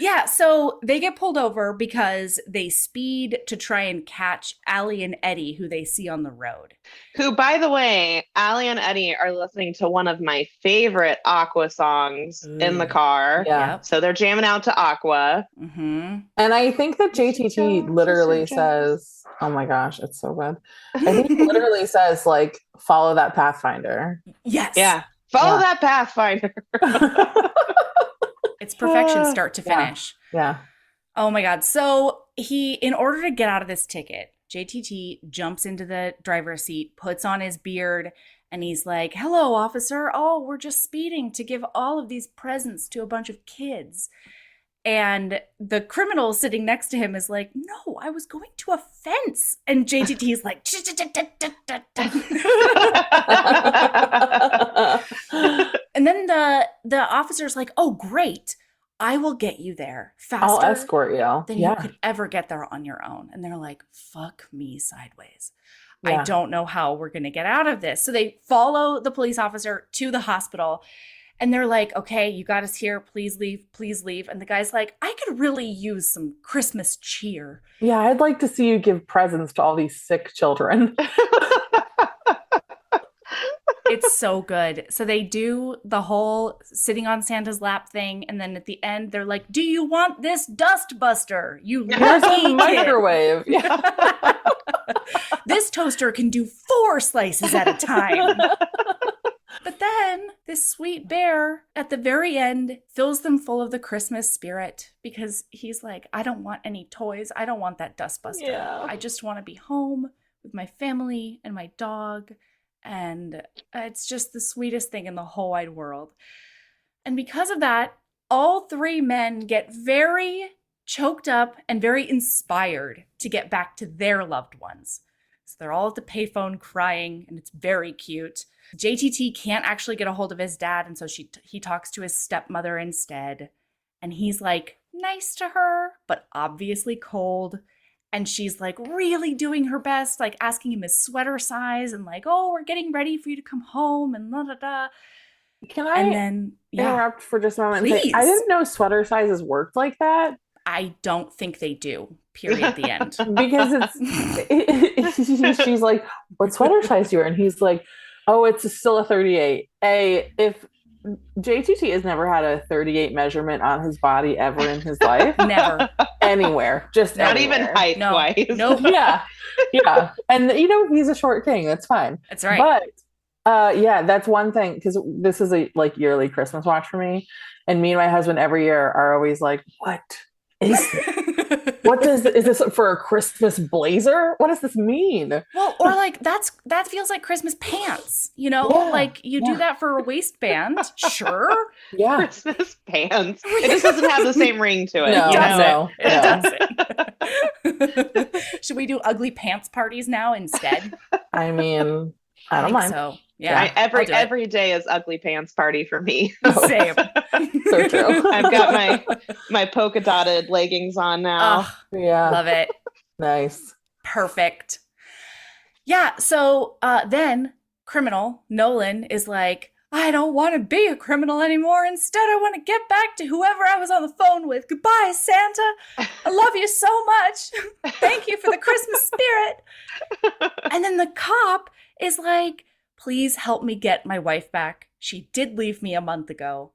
Yeah, so they get pulled over because they speed to try and catch Allie and Eddie, who they see on the road. Who, by the way, Allie and Eddie are listening to one of my favorite Aqua songs in the Ooh. car. Yeah. Yep. So they're jamming out to Aqua. Mm-hmm. And I think that Mr. JTT Jones, literally Mr. Jones. says, oh my gosh, it's so good. I think he literally says, like, follow that Pathfinder. Yes. Yeah. Follow Yeah. that Pathfinder. It's perfection start to Yeah. finish. Yeah. Oh my God. So in order to get out of this ticket, JTT jumps into the driver's seat, puts on his beard, and he's like, hello, officer. Oh, we're just speeding to give all of these presents to a bunch of kids. And the criminal sitting next to him is like, no, I was going to a fence. And JTT is like, and then the officer's like, oh, great. I will get you there I'll faster escort you. than Yeah. you could ever get there on your own. And they're like, fuck me sideways. Yeah. I don't know how we're going to get out of this. So they follow the police officer to the hospital and they're like, okay, you got us here. Please leave. Please leave. And the guy's like, I could really use some Christmas cheer. Yeah, I'd like to see you give presents to all these sick children. It's so good. So they do the whole sitting on Santa's lap thing. And then at the end, they're like, do you want this dust buster? You Here's lucky a kid. microwave. Yeah. This toaster can do 4 slices at a time. But then this sweet bear at the very end fills them full of the Christmas spirit because he's like, I don't want any toys. I don't want that dustbuster. Yeah. I just want to be home with my family and my dog. And it's just the sweetest thing in the whole wide world. And because of that, all 3 men get very choked up and very inspired to get back to their loved ones. So they're all at the payphone crying, and it's very cute. JTT can't actually get a hold of his dad, and so he talks to his stepmother instead. And he's like nice to her, but obviously cold. And she's like really doing her best, like asking him his sweater size and like, oh, we're getting ready for you to come home and da da da. Can I And then, yeah, interrupt for just a moment? And say, Please. I didn't know sweater sizes worked like that. I don't think they do, period, at the end. Because she's like, what sweater size do you wear? And he's like, oh, it's still a 38. If JTT has never had a 38 measurement on his body ever in his life. Never. Anywhere. Just Not anywhere. even height-wise. Nope. Yeah. Yeah. And, he's a short king. That's fine. That's right. But, yeah, that's one thing. Because this is a, yearly Christmas watch for me. And me and my husband every year are always like, what is this? Is this for a Christmas blazer? What does this mean? Well, or like that feels like Christmas pants, Yeah, like you do yeah. that for a waistband, sure. Yeah. Christmas pants. It just doesn't have the same ring to it. No, you know? It doesn't. Should we do ugly pants parties now instead? I mean, I don't think mind. so. Yeah. I'll do it. Every day is ugly pants party for me. Same. So true. I've got my polka dotted leggings on now. Ugh, Yeah. love it. Nice. Perfect. Yeah. So then criminal Nolan is like, I don't want to be a criminal anymore. Instead, I want to get back to whoever I was on the phone with. Goodbye, Santa. I love you so much. Thank you for the Christmas spirit. And then the cop is like, please help me get my wife back. She did leave me a month ago.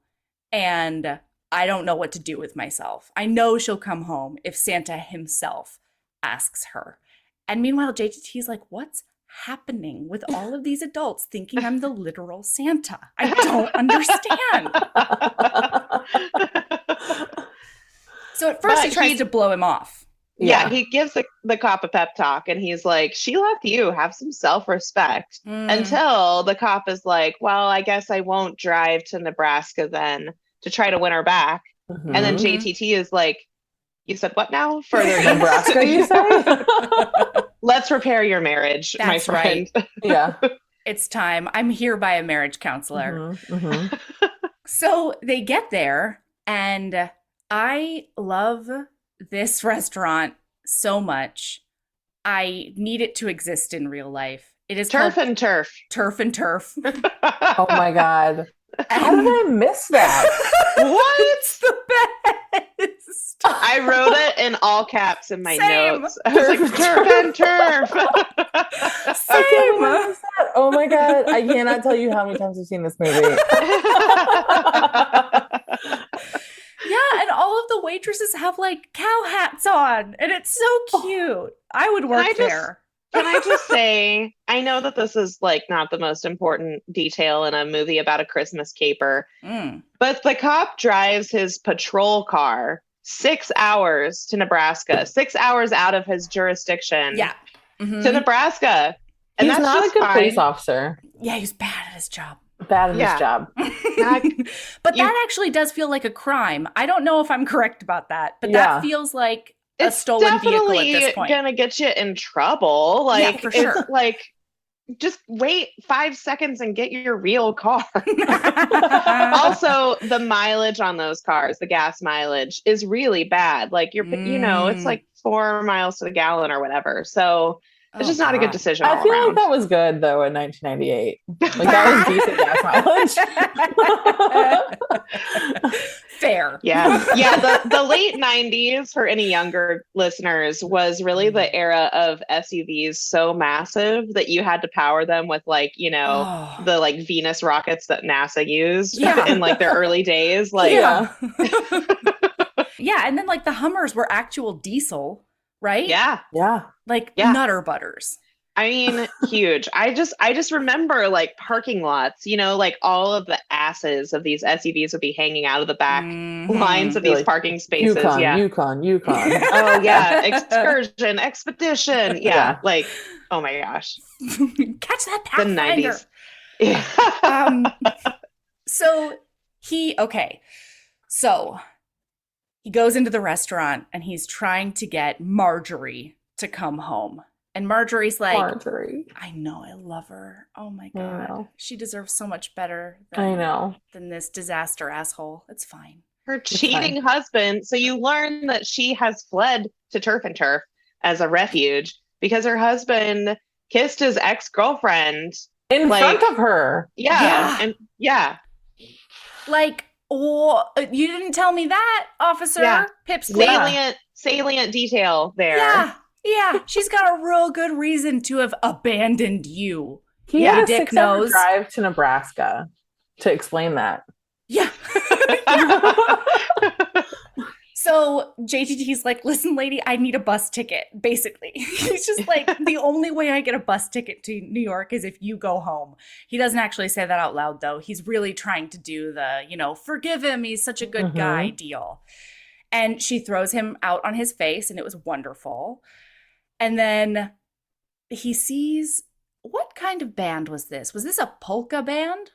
And I don't know what to do with myself. I know she'll come home if Santa himself asks her. And meanwhile, JTT's like, what's happening with all of these adults thinking I'm the literal Santa? I don't understand. So at first he tries to blow him off. Yeah, he gives the cop a pep talk and he's like, she left you, have some self-respect. Until the cop is like, well, I guess I won't drive to Nebraska then to try to win her back. And then JTT is like, you said what now? Further Nebraska, you say? Let's repair your marriage, my friend. Right. Yeah. It's time. I'm here by a marriage counselor. So they get there, and I love this restaurant so much. I need it to exist in real life. It is Turf and Turf. Turf and Turf. Oh my God. How did I miss that? What? It's the best. I wrote it in all caps in my Same. notes. I was like, Turf and Turf. Same. Oh my God. I cannot tell you how many times I've seen this movie. Yeah, and all of the waitresses have like cow hats on, and it's so cute. I would work there. Can I just say, I know that this is like not the most important detail in a movie about a Christmas caper, but the cop drives his patrol car 6 hours to Nebraska, 6 hours out of his jurisdiction to Nebraska. And He's that's not a just good fine. police officer. Yeah, he's bad at his job. Bad at his job. But that actually does feel like a crime. I don't know if I'm correct about that, but that feels like a stolen vehicle at this point. It's definitely gonna get you in trouble. Like, for sure. It's like, just wait 5 seconds and get your real car. Also, the mileage on those cars, the gas mileage, is really bad. Like, you know, it's like 4 miles to the gallon or whatever. So it's just not a good decision. I feel like that was good though in 1998. Like that was decent gas mileage. Fair. Yeah. The late 90s for any younger listeners was really the era of SUVs so massive that you had to power them with like, you know, the like Venus rockets that NASA used in like their early days. Like yeah, and then like the Hummers were actual diesel. Right? Yeah. Like Nutter Butters. I mean, huge. I just remember like parking lots, you know, like all of the asses of these SUVs would be hanging out of the back lines of these parking spaces. Yukon. Oh yeah. Excursion, expedition. Yeah. Like, oh my gosh. Catch that Pathfinder. The 90s. Yeah. So he goes into the restaurant and he's trying to get Marjorie to come home. And Marjorie's like, I know, I love her. Oh my God. She deserves so much better than this disaster asshole. It's fine. Her cheating husband. So you learn that she has fled to Turf and Turf as a refuge because her husband kissed his ex-girlfriend. In front of her. Yeah. Like, oh, you didn't tell me that, officer. Yeah. Pipsqueak. Salient detail there. Yeah. She's got a real good reason to have abandoned you. He had a 6-hour drive to Nebraska to explain that. Yeah. So JTT's like, listen, lady, I need a bus ticket, basically. He's just like, the only way I get a bus ticket to New York is if you go home. He doesn't actually say that out loud, though. He's really trying to do the, forgive him, he's such a good guy deal. And she throws him out on his face, and it was wonderful. And then he sees, what kind of band was this? Was this a polka band?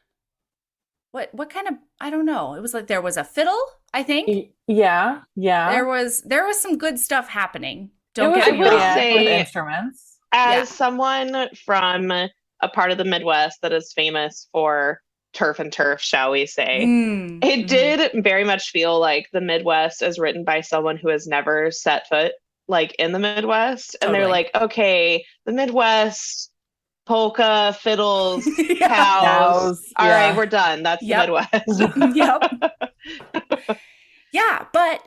What kind of, I don't know. It was like there was a fiddle, I think. Yeah. There was some good stuff happening. Don't get me wrong. With instruments. As someone from a part of the Midwest that is famous for turf and turf, shall we say, it did very much feel like the Midwest is written by someone who has never set foot like in the Midwest. And they're like, okay, the Midwest, polka, fiddles, cows. All right, we're done. That's the Midwest. Yeah, but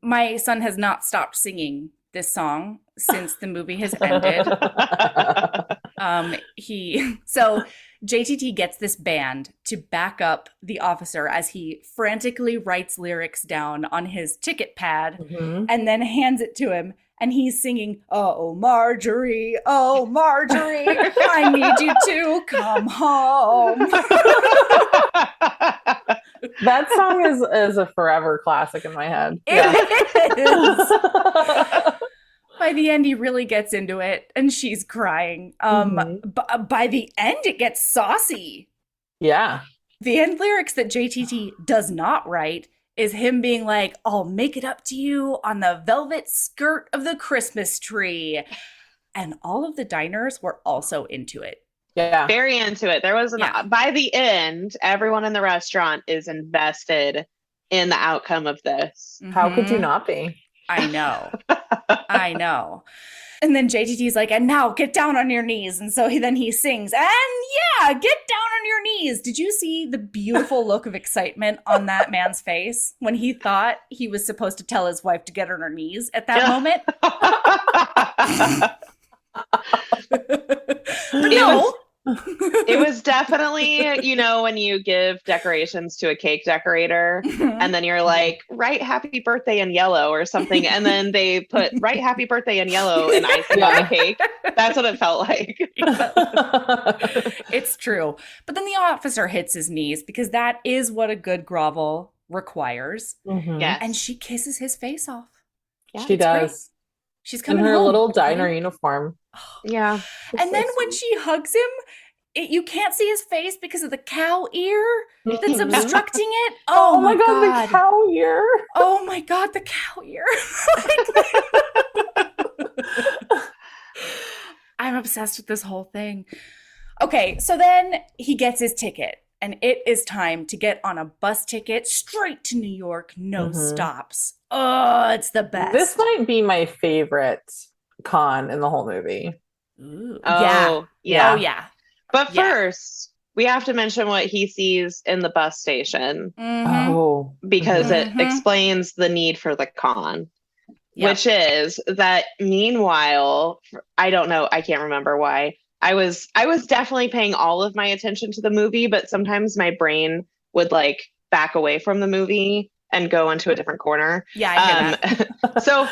my son has not stopped singing this song since the movie has ended. JTT gets this band to back up the officer as he frantically writes lyrics down on his ticket pad and then hands it to him. And he's singing, oh, Marjorie, I need you to come home. That song is a forever classic in my head. It is. By the end, he really gets into it, and she's crying. By the end, it gets saucy. Yeah. The end lyrics that JTT does not write is him being like, I'll make it up to you on the velvet skirt of the Christmas tree. And all of the diners were also into it. Yeah. Very into it. There was by the end, everyone in the restaurant is invested in the outcome of this. How could you not be? I know. And then JTT's like, and now get down on your knees. And so he sings, and yeah, get down on your knees. Did you see the beautiful look of excitement on that man's face when he thought he was supposed to tell his wife to get on her knees at that moment? But no. It was definitely, you know, when you give decorations to a cake decorator and then you're like, write happy birthday in yellow or something. And then they put write happy birthday in yellow and icing on the cake. That's what it felt like. It's true. But then the officer hits his knees because that is what a good grovel requires. Yes. And she kisses his face off. Yeah, she does. Great. She's coming in her home. little diner uniform. Yeah. And then when she hugs him, you can't see his face because of the cow ear that's obstructing it. Oh my God, the cow ear. Oh my God, the cow ear. I'm obsessed with this whole thing. Okay, so then he gets his ticket. And it is time to get on a bus ticket straight to New York, no stops. Oh, it's the best. This might be my favorite con in the whole movie. Ooh. Yeah. Oh, yeah. But first, we have to mention what he sees in the bus station. Oh. Because it explains the need for the con. Which is that meanwhile, I don't know, I can't remember why. I was definitely paying all of my attention to the movie, but sometimes my brain would like back away from the movie and go into a different corner. Yeah, I get that. So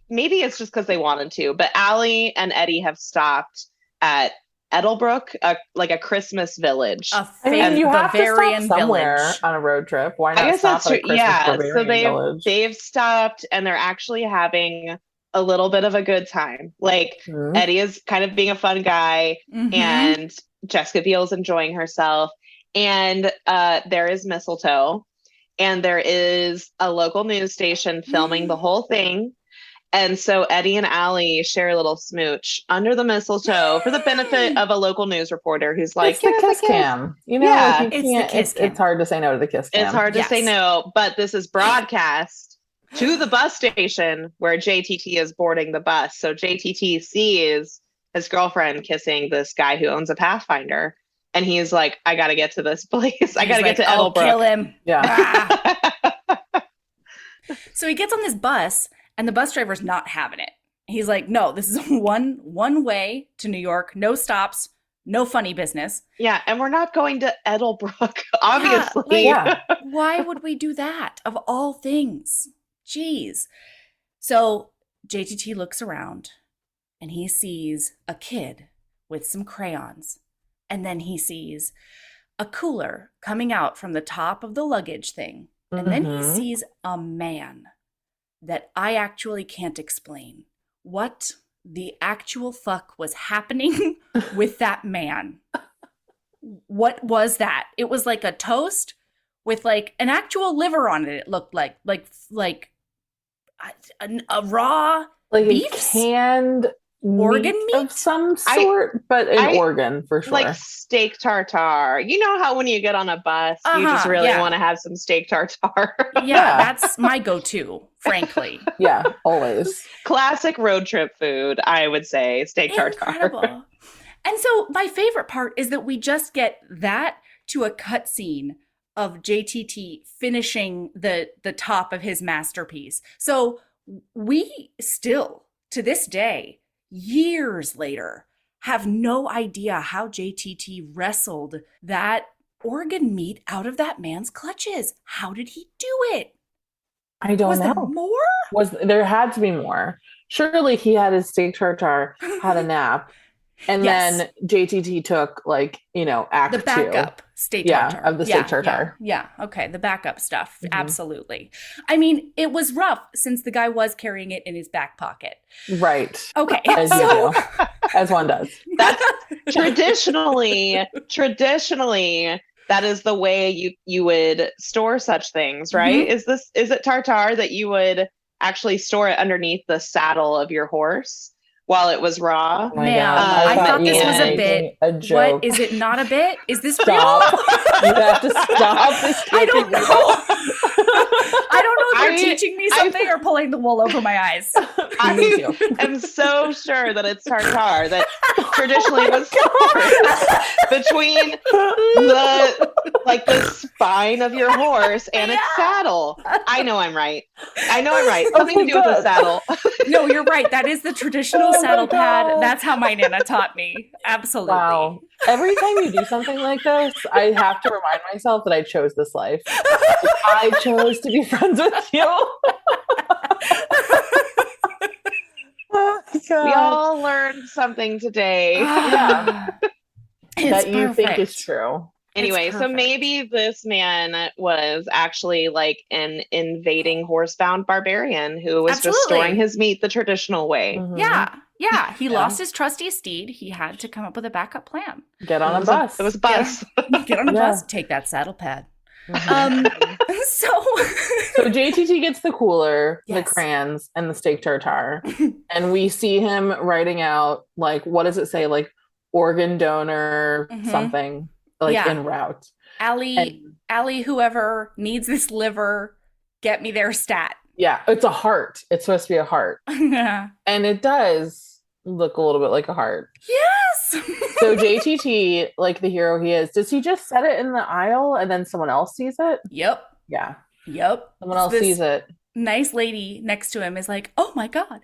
maybe it's just because they wanted to, but Allie and Eddie have stopped at Edelbrook, like a Christmas village. You have to stop somewhere village. On a road trip. Why not? I guess stop that's at a true. Christmas So village? they've stopped and they're actually having a little bit of a good time. Like Eddie is kind of being a fun guy and Jessica Biel's enjoying herself. And there is mistletoe and there is a local news station filming the whole thing. And so Eddie and Allie share a little smooch under the mistletoe for the benefit of a local news reporter who's like, it's the kiss cam. You know, like it's hard to say no to the kiss cam. It's hard to say no, but this is broadcast to the bus station where JTT is boarding the bus. So JTT sees his girlfriend kissing this guy who owns a Pathfinder. And he's like, I got to get to this place. I got to get to Edelbrook. Kill him. Yeah. So he gets on this bus and the bus driver's not having it. He's like, no, this is one way to New York. No stops. No funny business. Yeah. And we're not going to Edelbrook, obviously. Why would we do that of all things? Jeez. So JTT looks around and he sees a kid with some crayons. And then he sees a cooler coming out from the top of the luggage thing. And then he sees a man that I actually can't explain. What the actual fuck was happening with that man? What was that? It was like a toast with like an actual liver on it. It looked like a raw beef, canned organ meat of some sort, but an organ for sure. Like steak tartare. You know how when you get on a bus, you just really want to have some steak tartare. Yeah, that's my go-to, frankly. Yeah, always. Classic road trip food, I would say, steak tartare. Incredible. And so my favorite part is that we just get that to a cutscene of JTT finishing the top of his masterpiece. So we still, to this day, years later, have no idea how JTT wrestled that organ meat out of that man's clutches. How did he do it? I don't Was know. there more? There had to be more. Surely he had his steak tartare, had a nap, and then JTT took act the backup steak tartare. of the steak tartare. Yeah. Okay. The backup stuff. Absolutely. I mean, it was rough since the guy was carrying it in his back pocket. Right. Okay. As you do. As one does. That's traditionally, that is the way you would store such things, right? Is it tartare that you would actually store it underneath the saddle of your horse while it was raw? Oh my Ma'am, God. I thought this you was were a bit. making a joke. What is it? Not a bit? Is this Stop. real? You have to stop this. I don't know. I don't know if you're I- teaching me something or pulling the wool over my eyes. I am so sure that it's tartare that traditionally was stored between the spine of your horse and its saddle. I know I'm right. Something to do with the saddle. No, you're right. That is the traditional saddle pad. That's how my Nana taught me. Absolutely. Wow. Every time you do something like this, I have to remind myself that I chose this life. I chose to be friends with you. Oh my God. We all learned something today. That you think is true. Anyway, so maybe this man was actually like an invading horsebound barbarian who was just storing his meat the traditional way. Yeah. He lost his trusty steed. He had to come up with a backup plan. Get on a bus. It was a bus. Get on a bus, take that saddle pad. So JTT gets the cooler, the crayons, and the steak tartare, and we see him writing out what does it say? Organ donor something en route. Allie, whoever needs this liver, get me their stat. Yeah, it's a heart. It's supposed to be a heart, and it does look a little bit like a heart. Yes. So JTT, the hero he is, does he just set it in the aisle and then someone else sees it? Yep. Yeah. Yep. Someone else sees it. Nice lady next to him is like, "Oh my God,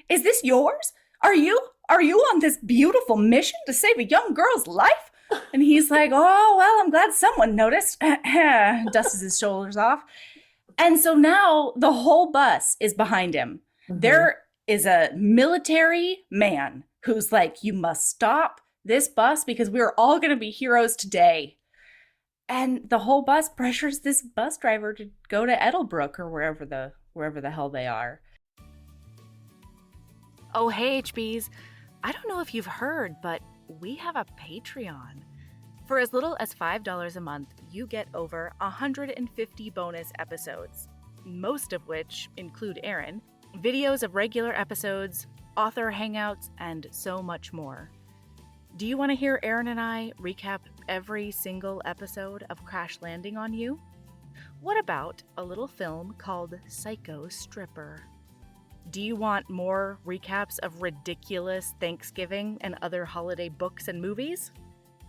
is this yours? Are you on this beautiful mission to save a young girl's life?" And he's like, "Oh, well, I'm glad someone noticed." Dusts his shoulders off. And so now the whole bus is behind him. There is a military man who's like, "You must stop this bus because we are all going to be heroes today." And the whole bus pressures this bus driver to go to Edelbrook or wherever the hell they are. Oh, hey, HBs. I don't know if you've heard, but we have a Patreon. For as little as $5 a month, you get over 150 bonus episodes, most of which include Aaron, videos of regular episodes, author hangouts, and so much more. Do you want to hear Aaron and I recap every single episode of Crash Landing on You? What about a little film called Psycho Stripper? Do you want more recaps of ridiculous Thanksgiving and other holiday books and movies?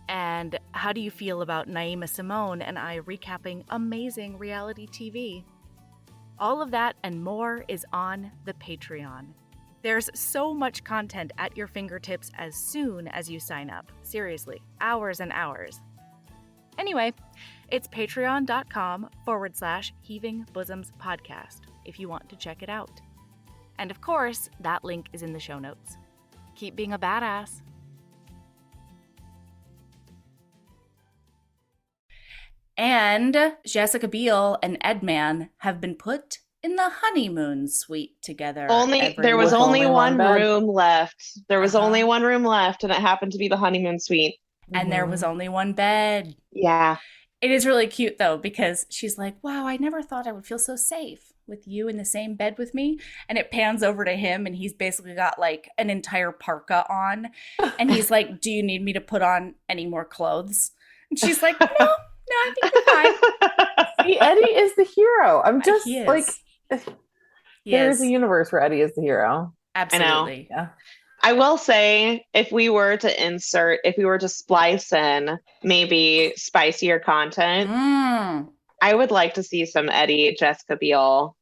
And how do you feel about Naima Simone and I recapping amazing reality TV? All of that and more is on the Patreon. There's so much content at your fingertips as soon as you sign up. Seriously, hours and hours. Anyway, it's patreon.com/Heaving Bosoms Podcast if you want to check it out. And of course, that link is in the show notes. Keep being a badass. And Jessica Biel and Edman have been put in the honeymoon suite together. There was only one room left. There was Uh-huh. only one room left, and it happened to be the honeymoon suite. And there was only one bed. Yeah. It is really cute, though, because she's like, "Wow, I never thought I would feel so safe with you in the same bed with me." And it pans over to him, and he's basically got an entire parka on. And he's like, "Do you need me to put on any more clothes?" And she's like, No, I think you're fine. See, Eddie is the hero. I'm just He is. There's a universe where Eddie is the hero. Absolutely. Yeah. I will say, if we were to splice in maybe spicier content, I would like to see some Eddie, Jessica Biel,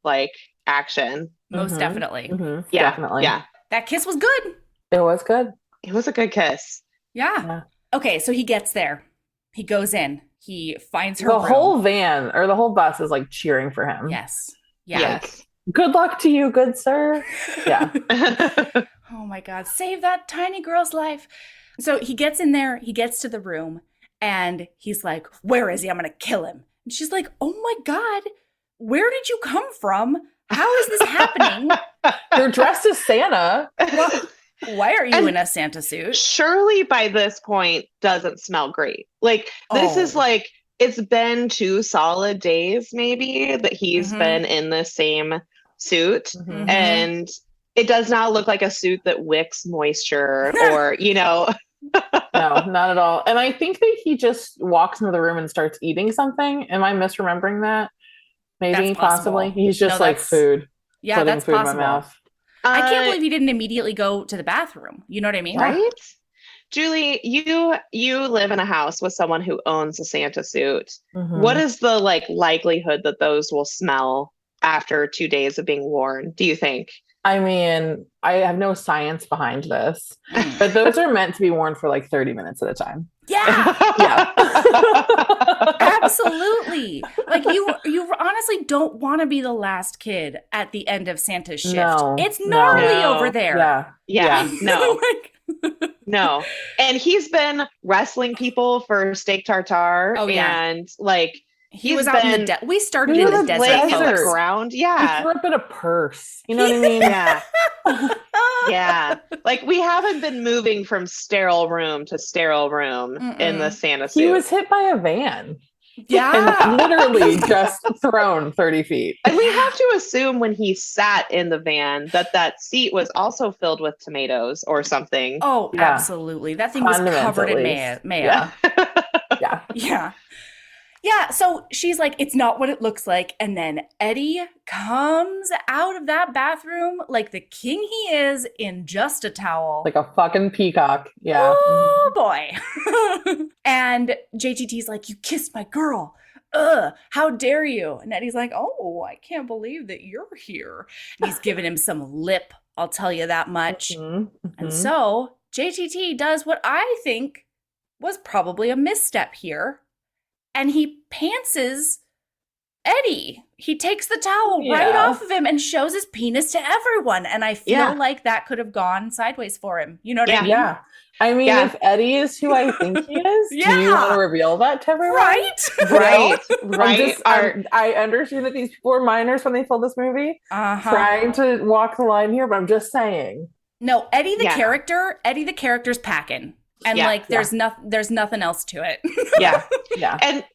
action. Most definitely. Mm-hmm. Yeah. Definitely. Yeah. That kiss was good. It was good. It was a good kiss. Yeah. Okay, so he gets there. He goes in. He finds her The room. whole van or the whole bus is like cheering for him. Yes. Yeah. Yes. Good luck to you, good sir. Yeah. Oh my God. Save that tiny girl's life. So he gets in there. He gets to the room and he's like, where is he? I'm going to kill him. And she's like, oh my God, where did you come from? How is this happening? You're dressed as Santa. Why are you in a Santa suit? Surely by this point doesn't smell great. Like this is like, it's been 2 solid days maybe that he's been in the same suit, and it does not look like a suit that wicks moisture or, you know. No, not at all. And I think that he just walks into the room and starts eating something. Am I misremembering that? Maybe, possibly. He's just like food. Yeah, that's food possible. In my mouth. I can't believe he didn't immediately go to the bathroom. You know what I mean? Right? Julie, you live in a house with someone who owns a Santa suit. What is the like likelihood that those will smell after 2 days of being worn, do you think? I mean, I have no science behind this, but those are meant to be worn for like 30 minutes at a time. Yeah. Yeah. Absolutely. Like you honestly don't want to be the last kid at the end of Santa's shift. No, it's gnarly over there. Yeah. No. No. And he's been wrestling people for steak tartare. And like he was out in the we started in the desert. Laying in the ground. Yeah. He threw up in a purse. You know what I mean? Yeah. Yeah. Like we haven't been moving from sterile room to sterile room in the Santa suit. He was hit by a van. Yeah. And literally just thrown 30 feet. And we have to assume when he sat in the van that seat was also filled with tomatoes or something. Oh, absolutely. That thing was covered in mayo. Yeah. Yeah, so she's like, it's not what it looks like. And then Eddie comes out of that bathroom like the king he is in just a towel. Like a fucking peacock. Yeah. Oh, boy. And JTT's like, you kissed my girl. Ugh, how dare you? And Eddie's like, oh, I can't believe that you're here. And he's giving him some lip, I'll tell you that much. And so JTT does what I think was probably a misstep here. And he pantses Eddie. He takes the towel right off of him and shows his penis to everyone. And I feel like that could have gone sideways for him. You know what I mean? Yeah. I mean, if Eddie is who I think he is, do you want to reveal that to everyone? Right. I understand that these people were minors when they filmed this movie. Trying to walk the line here, but I'm just saying. No, Eddie the character's packing. And there's nothing else to it. Yeah.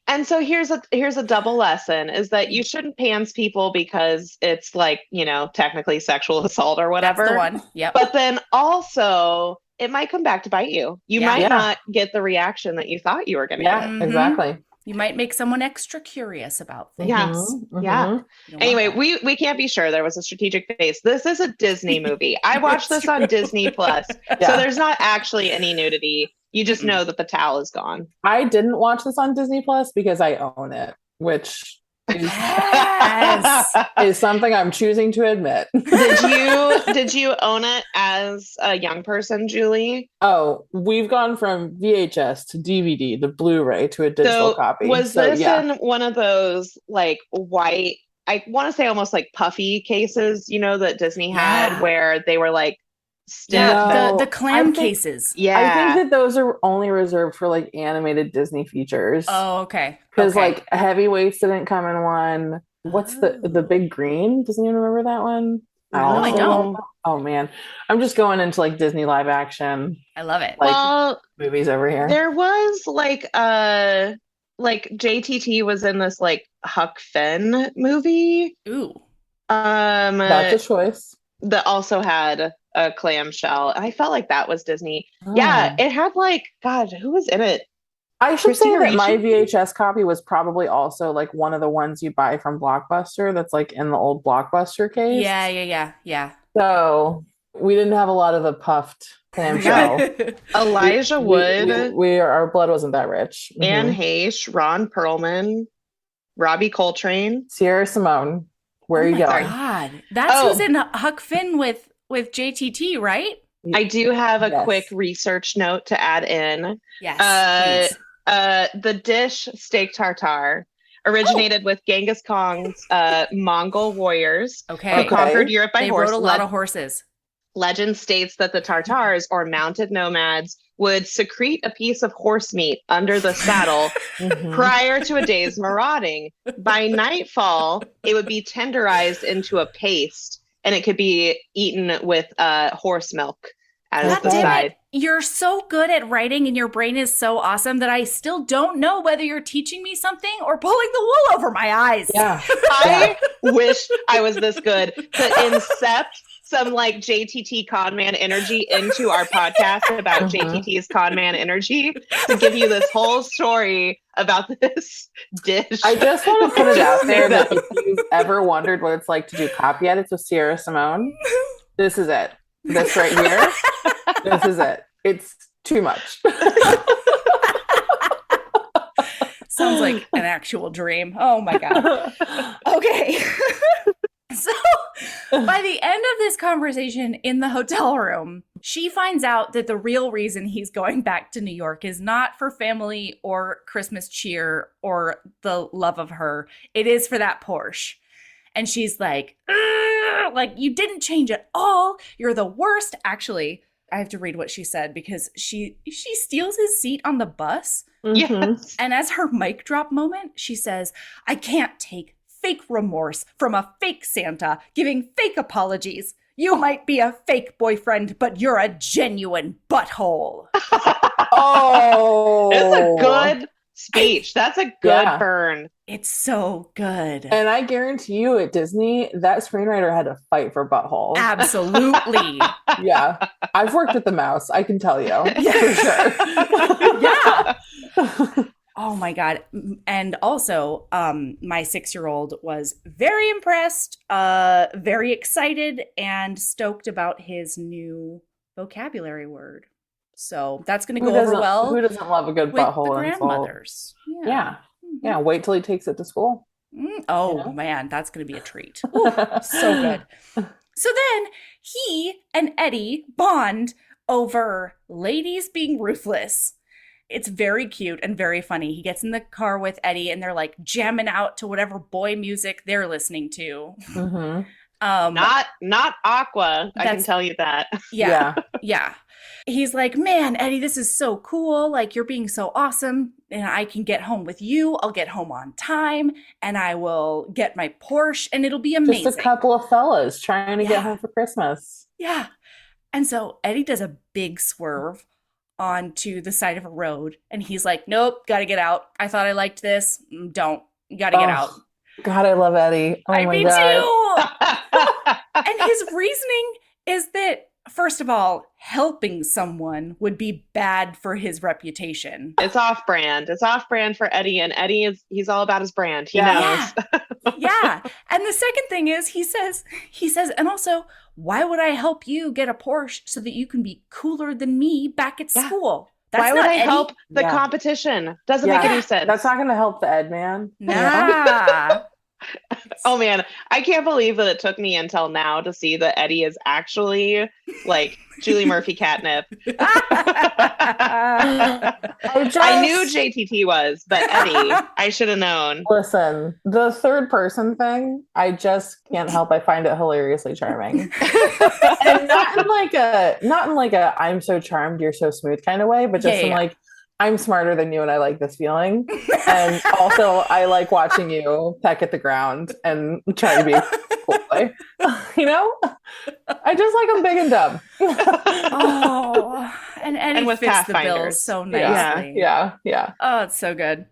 And so here's a double lesson is that you shouldn't pants people because it's like, you know, technically sexual assault or whatever. That's the one. Yep. But then also it might come back to bite you. You might not get the reaction that you thought you were going to get. Exactly. You might make someone extra curious about things. Yes. Yeah. Anyway, we can't be sure. There was a strategic phase. This is a Disney movie. I watched this on Disney Plus. So there's not actually any nudity. You just know that the towel is gone. I didn't watch this on Disney Plus because I own it, which is something I'm choosing to admit. Did you own it as a young person, Julie? Oh, we've gone from VHS to DVD, the Blu-ray to a digital copy. Was this in one of those like white, I want to say almost like puffy cases, you know, that Disney had where they were like stiff? The clam cases. Yeah. I think that those are only reserved for like animated Disney features. Oh, okay. Because like Heavyweights didn't come in one. What's the Big Green? Does anyone remember that one? No, I don't. Oh man, I'm just going into like Disney live action. I love it. Like movies over here. There was like JTT was in this like Huck Finn movie. Ooh. That's a choice. That also had a clamshell. I felt like that was Disney. Yeah, it had like, God, who was in it? I should say that my VHS copy was probably also like one of the ones you buy from Blockbuster that's like in the old Blockbuster case. Yeah. So we didn't have a lot of the puffed clamshell. Elijah Wood. Our blood wasn't that rich. Anne Heche, Ron Perlman, Robbie Coltrane. Sierra Simone. Where are you going? God. That's who's in Huck Finn with JTT, right? I do have a Yes. quick research note to add in. Yes, please. The dish steak tartare originated with Genghis Khan's Mongol warriors Okay. who conquered Europe by They horse. rode a lot of horses. Legend states that the Tartars, or mounted nomads, would secrete a piece of horse meat under the saddle Mhm. prior to a day's marauding. By nightfall, it would be tenderized into a paste, and it could be eaten with horse milk as God the damn side. it. You're so good at writing and your brain is so awesome that I still don't know whether you're teaching me something or pulling the wool over my eyes. Yeah. I wish I was this good to incept some like JTT conman energy into our podcast about JTT's conman energy to give you this whole story about this dish. I just want to put it out there that if you've ever wondered what it's like to do copy edits with Sierra Simone, this is it. This right here, this is it. It's too much. Sounds like an actual dream. Oh my God. Okay. So by the end of this conversation in the hotel room, she finds out that the real reason he's going back to New York is not for family or Christmas cheer or the love of her. It is for that Porsche. And she's like, you didn't change at all. You're the worst. Actually, I have to read what she said because she steals his seat on the bus. Yes. And as her mic drop moment, she says, I can't take fake remorse from a fake Santa giving fake apologies. You might be a fake boyfriend, but you're a genuine butthole. Oh, It's a good speech. That's a good burn. It's so good. And I guarantee you at Disney, that screenwriter had to fight for butthole. Absolutely. Yeah. I've worked at the Mouse. I can tell you for sure. Yeah. Oh my God. And also, my 6-year-old was very impressed, very excited, and stoked about his new vocabulary word. So that's going to go over well. Who doesn't love a good with butthole the insult? grandmothers? Yeah. Yeah. Wait till he takes it to school. Oh, You know? man, that's going to be a treat. Ooh, so good. So then he and Eddie bond over ladies being ruthless. It's very cute and very funny. He gets in the car with Eddie and they're like jamming out to whatever boy music they're listening to. Mm-hmm. Not Aqua. I can tell you that. Yeah. He's like, man, Eddie, this is so cool. Like, you're being so awesome. And I can get home with you. I'll get home on time and I will get my Porsche and it'll be amazing. Just a couple of fellas trying to get home for Christmas. Yeah. And so Eddie does a big swerve onto the side of a road and he's like, nope, gotta get out. I thought I liked this. Don't. You gotta get out. God, I love Eddie. Oh my God. Too. And his reasoning is that, first of all, helping someone would be bad for his reputation. It's off brand. It's off brand for Eddie, and he's all about his brand. He knows. Yeah. And the second thing is he says, and also, why would I help you get a Porsche so that you can be cooler than me back at school? That's why would I Eddie. help the competition? Doesn't make any sense. That's not going to help the Ed man. Nah. Oh man, I can't believe that it took me until now to see that Eddie is actually like Julie Murphy catnip. I knew JTT was, but Eddie, I should have known. Listen, the third person thing, I just can't help. I find it hilariously charming, and not in like a I'm so charmed, you're so smooth kind of way, but just in like, I'm smarter than you and I like this feeling. And also I like watching you peck at the ground and try to be cool. You know? I just like them big and dumb. And Eddie with fits the bill Pathfinders. so nicely. Yeah. Oh, it's so good.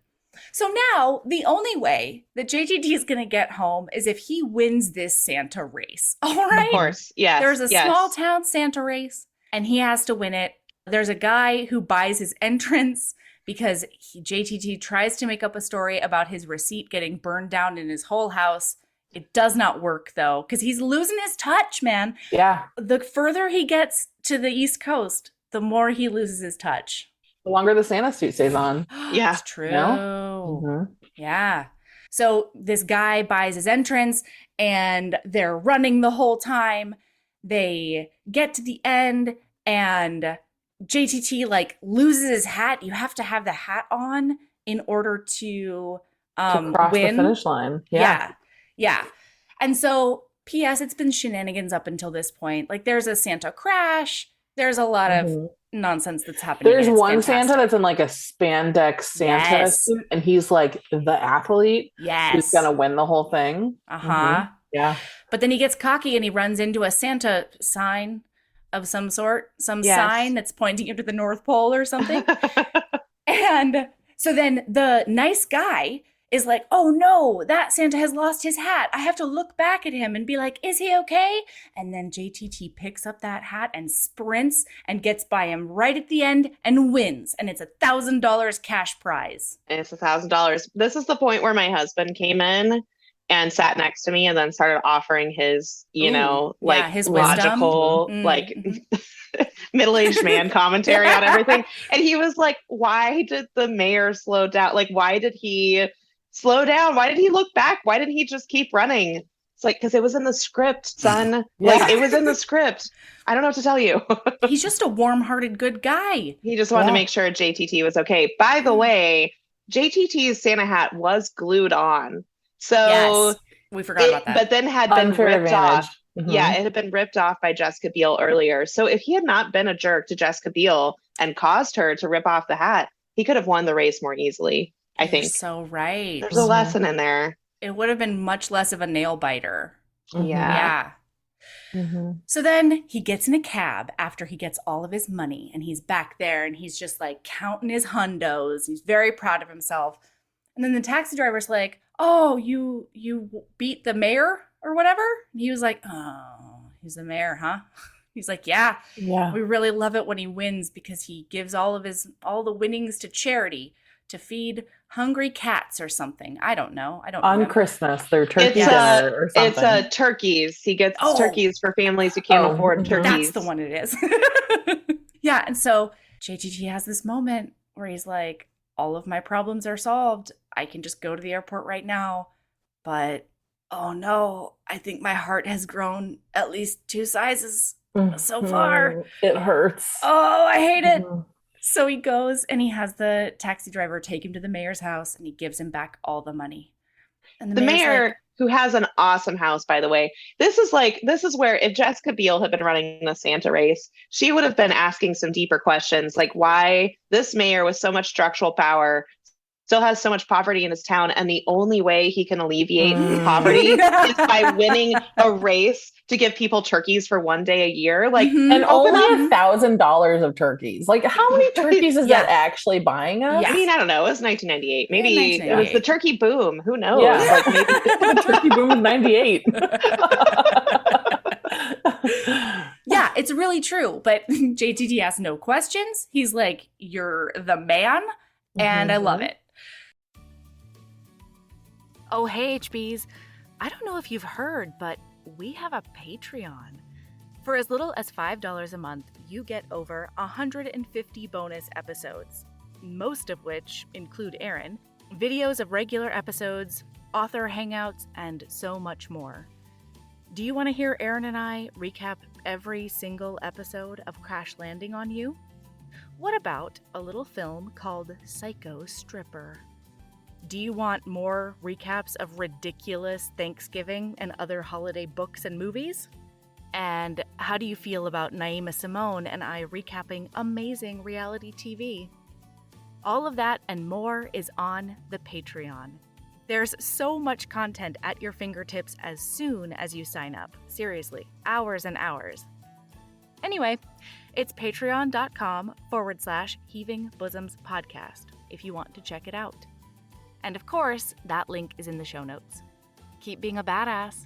So now the only way that JTT is going to get home is if he wins this Santa race. All right. Of course. Yes. There's a small town Santa race and he has to win it. There's a guy who buys his entrance because JTT tries to make up a story about his receipt getting burned down in his whole house. It does not work, though, because he's losing his touch, man. Yeah. The further he gets to the East Coast, the more he loses his touch. The longer the Santa suit stays on. Yeah. That's true. No? Mm-hmm. Yeah. So this guy buys his entrance and they're running the whole time. They get to the end And JTT like loses his hat. You have to have the hat on in order to cross win. the finish line. Yeah. And so, P.S., it's been shenanigans up until this point. Like, there's a Santa crash. There's a lot of nonsense that's happening. There's one Santa that's in like a spandex Santa suit, and he's like the athlete who's gonna win the whole thing. Yeah. But then he gets cocky and he runs into a Santa sign of some sort, sign that's pointing him to the North Pole or something. And so then the nice guy is like, oh no, that Santa has lost his hat. I have to look back at him and be like, is he okay? And then JTT picks up that hat and sprints and gets by him right at the end and wins. And it's $1,000 cash prize. And it's $1,000. This is the point where my husband came in and sat next to me and then started offering his, his logical, middle-aged man commentary on everything. And he was like, why did the mayor slow down? Like, why did he slow down? Why did he look back? Why didn't he just keep running? It's like, because it was in the script, son. Like, it was in the script. I don't know what to tell you. He's just a warm-hearted, good guy. He just wanted to make sure JTT was okay. By the way, JTT's Santa hat was glued on. So we forgot about that. But then had been ripped off. Yeah, it had been ripped off by Jessica Biel earlier. So if he had not been a jerk to Jessica Biel and caused her to rip off the hat, he could have won the race more easily, I think. You're so right. There's a lesson in there. It would have been much less of a nail biter. Yeah. So then he gets in a cab after he gets all of his money, and he's back there and he's just like counting his hundos. He's very proud of himself. And then the taxi driver's like, oh, you beat the mayor or whatever? And he was like, oh, he's the mayor, huh? He's like, yeah. We really love it when he wins because he gives all the winnings to charity to feed hungry cats or something. I don't know. On remember. Christmas, they're turkey dinner or something. It's turkeys. He gets turkeys for families who can't afford turkeys. That's the one it is. Yeah, and so JTT has this moment where he's like, all of my problems are solved. I can just go to the airport right now. But, oh no, I think my heart has grown at least 2 sizes so far. It hurts. Oh, I hate it. So he goes and he has the taxi driver take him to the mayor's house and he gives him back all the money. And the mayor, who has an awesome house, by the way, this is where if Jessica Biel had been running the Santa race, she would have been asking some deeper questions, like why this mayor with so much structural power still has so much poverty in his town, and the only way he can alleviate poverty is by winning a race to give people turkeys for 1 day a year. Like, and only $1,000 of turkeys. Like, how many turkeys is that actually buying us? I mean, I don't know. It was 1998. Maybe it was the turkey boom. Who knows? Yeah. Like, maybe the turkey boom was 98. Yeah, it's really true. But JTT asks no questions. He's like, you're the man. And I love it. Oh, hey, HBs. I don't know if you've heard, but we have a Patreon. For as little as $5 a month, you get over 150 bonus episodes, most of which include Aaron, videos of regular episodes, author hangouts, and so much more. Do you want to hear Aaron and I recap every single episode of Crash Landing on You? What about a little film called Psycho Stripper? Do you want more recaps of ridiculous Thanksgiving and other holiday books and movies? And how do you feel about Naima Simone and I recapping amazing reality TV? All of that and more is on the Patreon. There's so much content at your fingertips as soon as you sign up. Seriously, hours and hours. Anyway, it's patreon.com/Heaving Bosoms Podcast if you want to check it out. And of course, that link is in the show notes. Keep being a badass.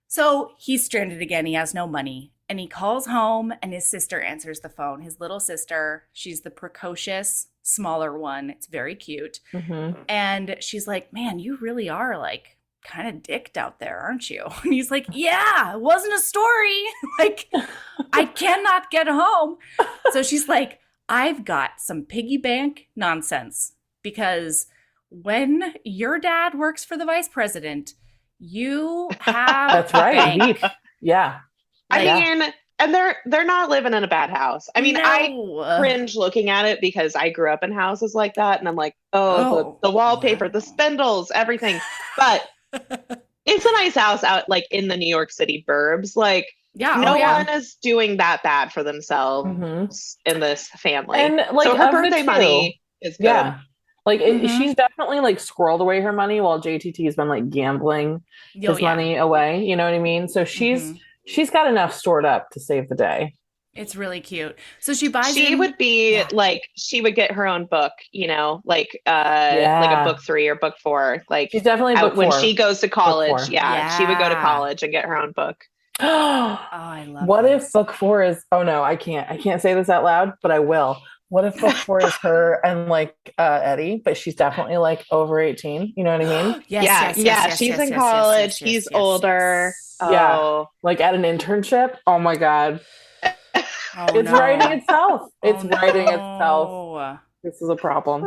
So he's stranded again. He has no money. And he calls home and his sister answers the phone. His little sister, she's the precocious, smaller one. It's very cute. And she's like, man, you really are like kind of dicked out there, aren't you? And he's like, yeah, it wasn't a story. Like, I cannot get home. So she's like, I've got some piggy bank nonsense, because when your dad works for the vice president, you have That's right. bank. Veep. Yeah. I Yeah. mean, and they're not living in a bad house. I mean, I cringe looking at it because I grew up in houses like that, and I'm like, the wallpaper, wow. the spindles, everything. But it's a nice house out like in the New York City burbs. Like, no one is doing that bad for themselves in this family. And like so her of the birthday two, money is good. Yeah. Like she's definitely like squirreled away her money while JTT has been like gambling his money away. You know what I mean? So she's got enough stored up to save the day. It's really cute. So she buys. She would be like, she would get her own book, you know, like a book 3 or book 4. Like she's definitely book 4. When she goes to college. Yeah, she would go to college and get her own book. Oh, I love. What if book 4 is? Oh no, I can't say this out loud, but I will. What if book 4 is her and like Eddie, but she's definitely like over 18? You know what I mean? Yes, she's in college. He's older. Yeah, like at an internship. Oh my god. It's writing itself. It's writing itself. This is a problem.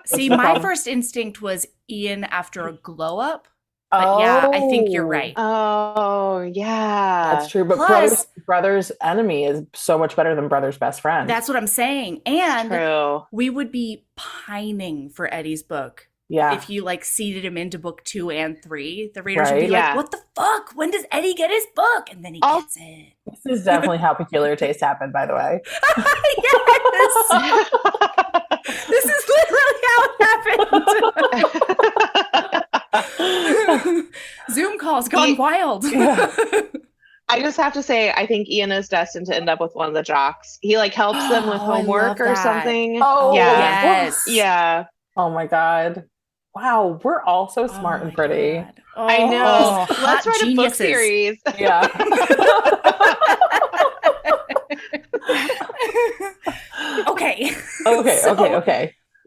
See, my first instinct was Ian after a glow up. But yeah, I think you're right. Oh, yeah. That's true. But plus, brother's enemy is so much better than brother's best friend. That's what I'm saying. And we would be pining for Eddie's book. Yeah. If you like seeded him into book 2 and 3, the readers would be like, what the fuck? When does Eddie get his book? And then he gets it. This is definitely how Peculiar Taste happened, by the way. Yes. This is literally how it happened. Zoom calls gone wild. I just have to say, I think Ian is destined to end up with one of the jocks. He like helps them with homework or something. Oh, yes. Yeah. Oh my God. Wow, we're all so smart and pretty. I know. Let's write a book series. Yeah. Okay.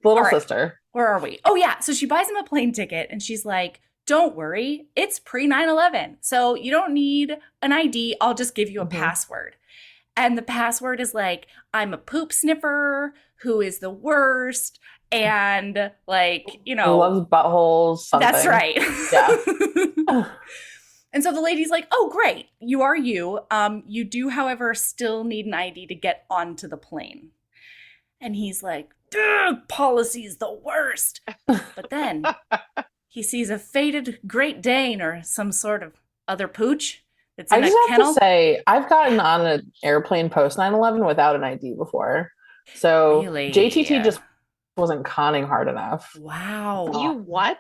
Little sister. Where are we? Oh yeah. So she buys him a plane ticket and she's like, don't worry, it's pre 9/11. So you don't need an ID. I'll just give you a password. And the password is like, I'm a poop sniffer who is the worst. And like, you know, loves buttholes. Something. That's right. Yeah. And so the lady's like, oh, great. You are you. You do, however, still need an ID to get onto the plane. And he's like, policy's the worst. But then he sees a faded Great Dane or some sort of other pooch that's in a kennel. I just have to say, I've gotten on an airplane post 9/11 without an ID before. So really? JTT just wasn't conning hard enough. Wow. You what?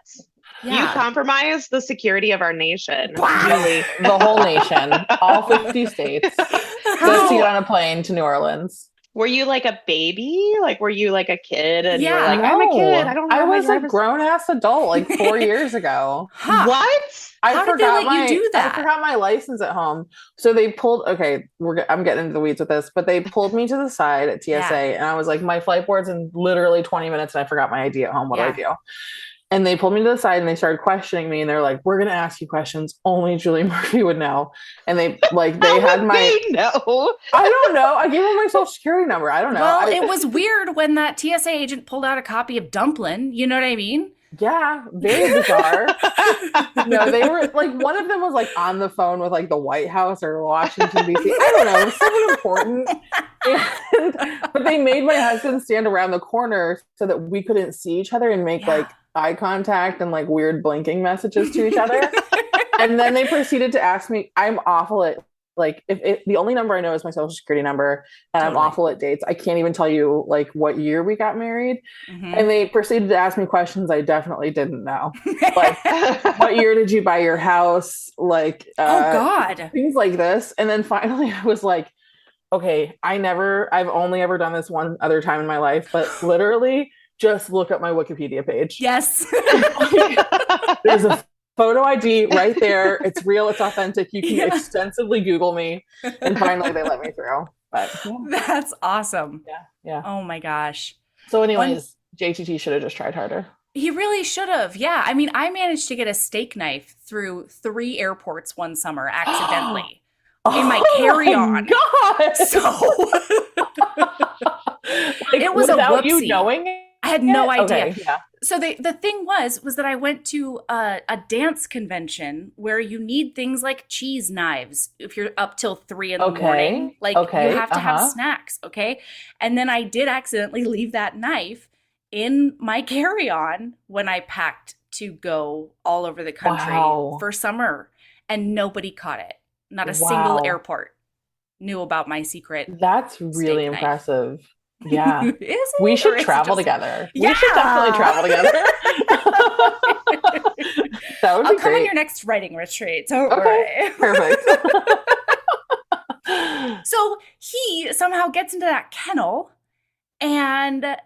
Yeah. You compromised the security of our nation. Wow. Really, the whole nation, all 50 states, just to get on a plane to New Orleans. Were you like a baby? Like, were you like a kid? And you were like, I'm a kid. I was a grown-ass adult like 4 years ago. Huh. What? How did they let you do that? I forgot my license at home. So they pulled, I'm getting into the weeds with this, but they pulled me to the side at TSA and I was like, my flight board's in literally 20 minutes and I forgot my ID at home. What do I do? And they pulled me to the side and they started questioning me and they're like, we're going to ask you questions only Julie Murphy would know. And they had my, no, I don't know. I gave them my social security number. I don't know. Well, it was weird when that TSA agent pulled out a copy of Dumplin'. You know what I mean? Yeah, very bizarre. No, they were like, one of them was like on the phone with like the White House or Washington DC. I don't know, someone important. But they made my husband stand around the corner so that we couldn't see each other and make like eye contact and like weird blinking messages to each other. And then they proceeded to ask me, I'm awful at like, if the only number I know is my social security number and I'm awful at dates. I can't even tell you like what year we got married. And they proceeded to ask me questions I definitely didn't know. Like, what year did you buy your house? Like, oh God, things like this. And then finally I was like, okay, I've only ever done this one other time in my life, but literally just look up my Wikipedia page. Yes. There's a photo ID right there. It's real. It's authentic. You can extensively Google me. And finally they let me through. But that's awesome. Yeah. Oh my gosh. So anyways, JTT should have just tried harder. He really should have. Yeah. I mean, I managed to get a steak knife through 3 airports one summer accidentally in my carry-on. God. So like, it was a whoopsie. You knowing it? I had no idea. Okay, yeah. So the thing was that I went to a dance convention where you need things like cheese knives if you're up till 3 in the morning. Like you have to have snacks, okay? And then I did accidentally leave that knife in my carry-on when I packed to go all over the country for summer, and nobody caught it. Not a single airport knew about my secret. That's really impressive. Yeah. Is it? We should travel together. Yeah. We should definitely travel together. That would be I'll come great. on your next writing retreat. Don't worry. Perfect. So he somehow gets into that kennel, and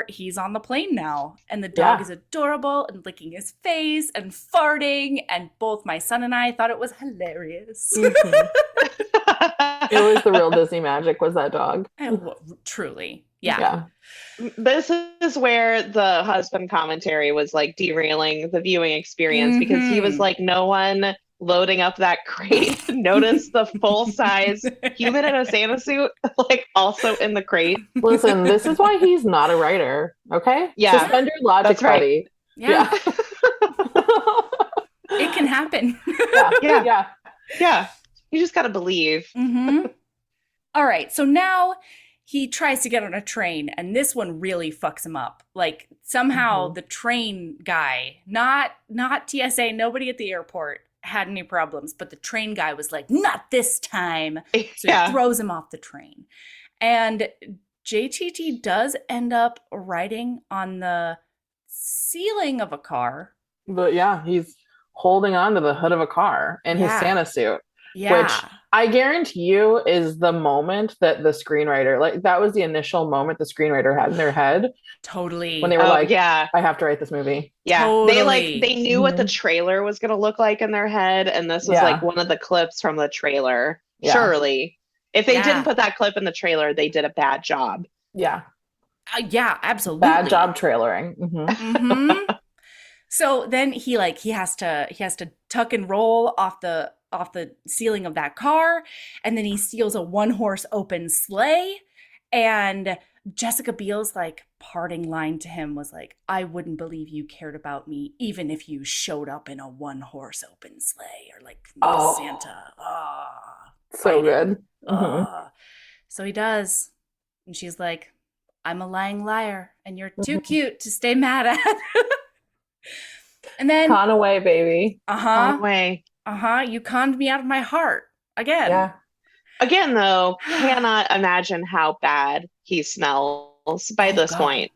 he's on the plane now. And the dog is adorable and licking his face and farting. And both my son and I thought it was hilarious. Mm-hmm. It was the real Disney magic, was that dog. Truly. Yeah. This is where the husband commentary was like derailing the viewing experience because he was like, no one loading up that crate noticed the full-size human in a Santa suit, like also in the crate. Listen, this is why he's not a writer, okay? Yeah. Suspend your logic, buddy. Yeah. It can happen. Yeah. You just got to believe. All right. So now he tries to get on a train, and this one really fucks him up. Like somehow the train guy, not TSA, nobody at the airport had any problems, but the train guy was like, not this time. So he throws him off the train. And JTT does end up riding on the ceiling of a car. But yeah, he's holding on to the hood of a car in his Santa suit. Yeah. Which I guarantee you is the moment that the screenwriter, like that was the initial moment the screenwriter had in their head. Totally. When they were I have to write this movie. Yeah. Totally. They knew what the trailer was going to look like in their head. And this was like one of the clips from the trailer. Yeah. Surely. If they didn't put that clip in the trailer, they did a bad job. Yeah. Yeah, absolutely. Bad job trailering. So then he has to tuck and roll off the ceiling of that car, and then he steals a one-horse open sleigh, and Jessica Biel's like parting line to him was like, I wouldn't believe you cared about me even if you showed up in a one-horse open sleigh, or like Santa. So good. So he does, and she's like, I'm a lying liar and you're too cute to stay mad at. And then con away, baby. Con away. You conned me out of my heart again. Yeah. Again, though, cannot imagine how bad he smells by this point.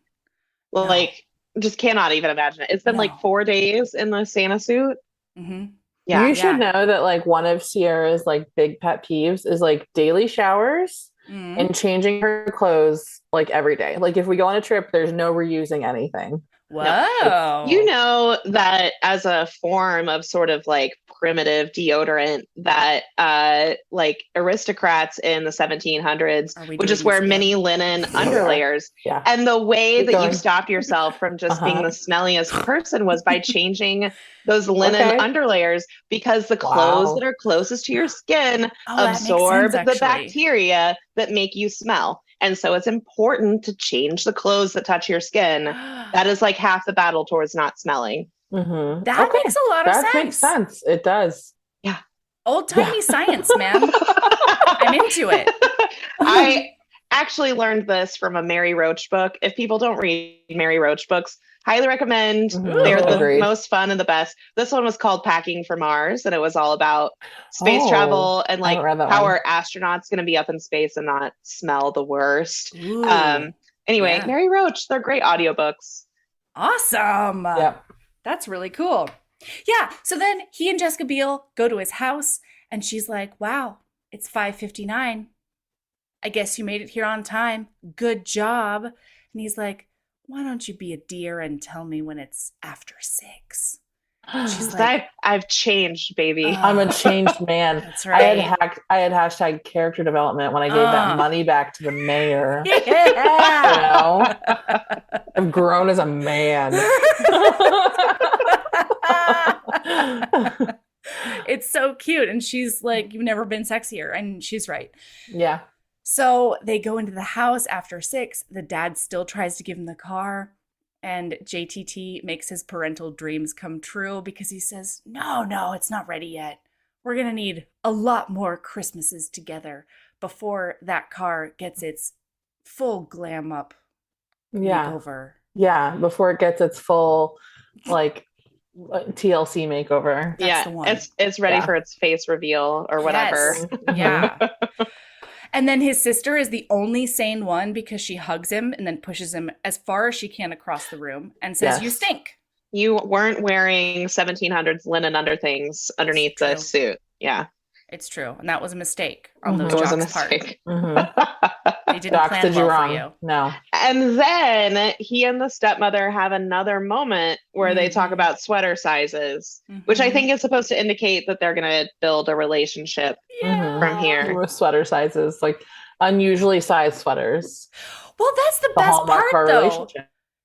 No. Like, just cannot even imagine it. It's been like 4 days in the Santa suit. Yeah. You should know that like one of Sierra's like big pet peeves is like daily showers and changing her clothes like every day. Like if we go on a trip, there's no reusing anything. Wow. You know that as a form of sort of like primitive deodorant that like aristocrats in the 1700s would just wear mini linen underlayers. Yeah. And the way that you stopped yourself from just being the smelliest person was by changing those linen underlayers, because the clothes that are closest to your skin absorb the bacteria that make you smell. And so it's important to change the clothes that touch your skin. That is like half the battle towards not smelling. That makes a lot of sense. That makes sense. It does. Yeah. Old-timey science, man. I'm into it. I actually learned this from a Mary Roach book. If people don't read Mary Roach books, highly recommend. They're the most fun and the best. This one was called Packing for Mars, and it was all about space travel and like how are astronauts going to be up in space and not smell the worst. Anyway, Mary Roach, they're great audiobooks. Awesome. Yep. That's really cool. Yeah. So then he and Jessica Biel go to his house, and she's like, wow, it's 5:59. I guess you made it here on time. Good job. And he's like, why don't you be a dear and tell me when it's after 6? She's like, I've changed, baby. I'm a changed man. That's right. I had hashtag character development when I gave that money back to the mayor. Yeah. You know? I've grown as a man. It's so cute. And she's like, you've never been sexier. And she's right. Yeah. So they go into the house after 6. The dad still tries to give him the car. And JTT makes his parental dreams come true because he says, no, it's not ready yet. We're going to need a lot more Christmases together before that car gets its full glam up makeover. Yeah, before it gets its full, like, TLC makeover. That's the one. It's ready for its face reveal or whatever. Yes. Yeah. And then his sister is the only sane one because she hugs him and then pushes him as far as she can across the room and says, "You stink. You weren't wearing 1700s linen underthings underneath the suit." Yeah. It's true. And that was a mistake on those jocks' part. They didn't Jocks plan did you well wrong. for you. No. And then he and the stepmother have another moment where they talk about sweater sizes, which I think is supposed to indicate that they're going to build a relationship from here. With sweater sizes, like unusually sized sweaters. Well, that's the best part, though.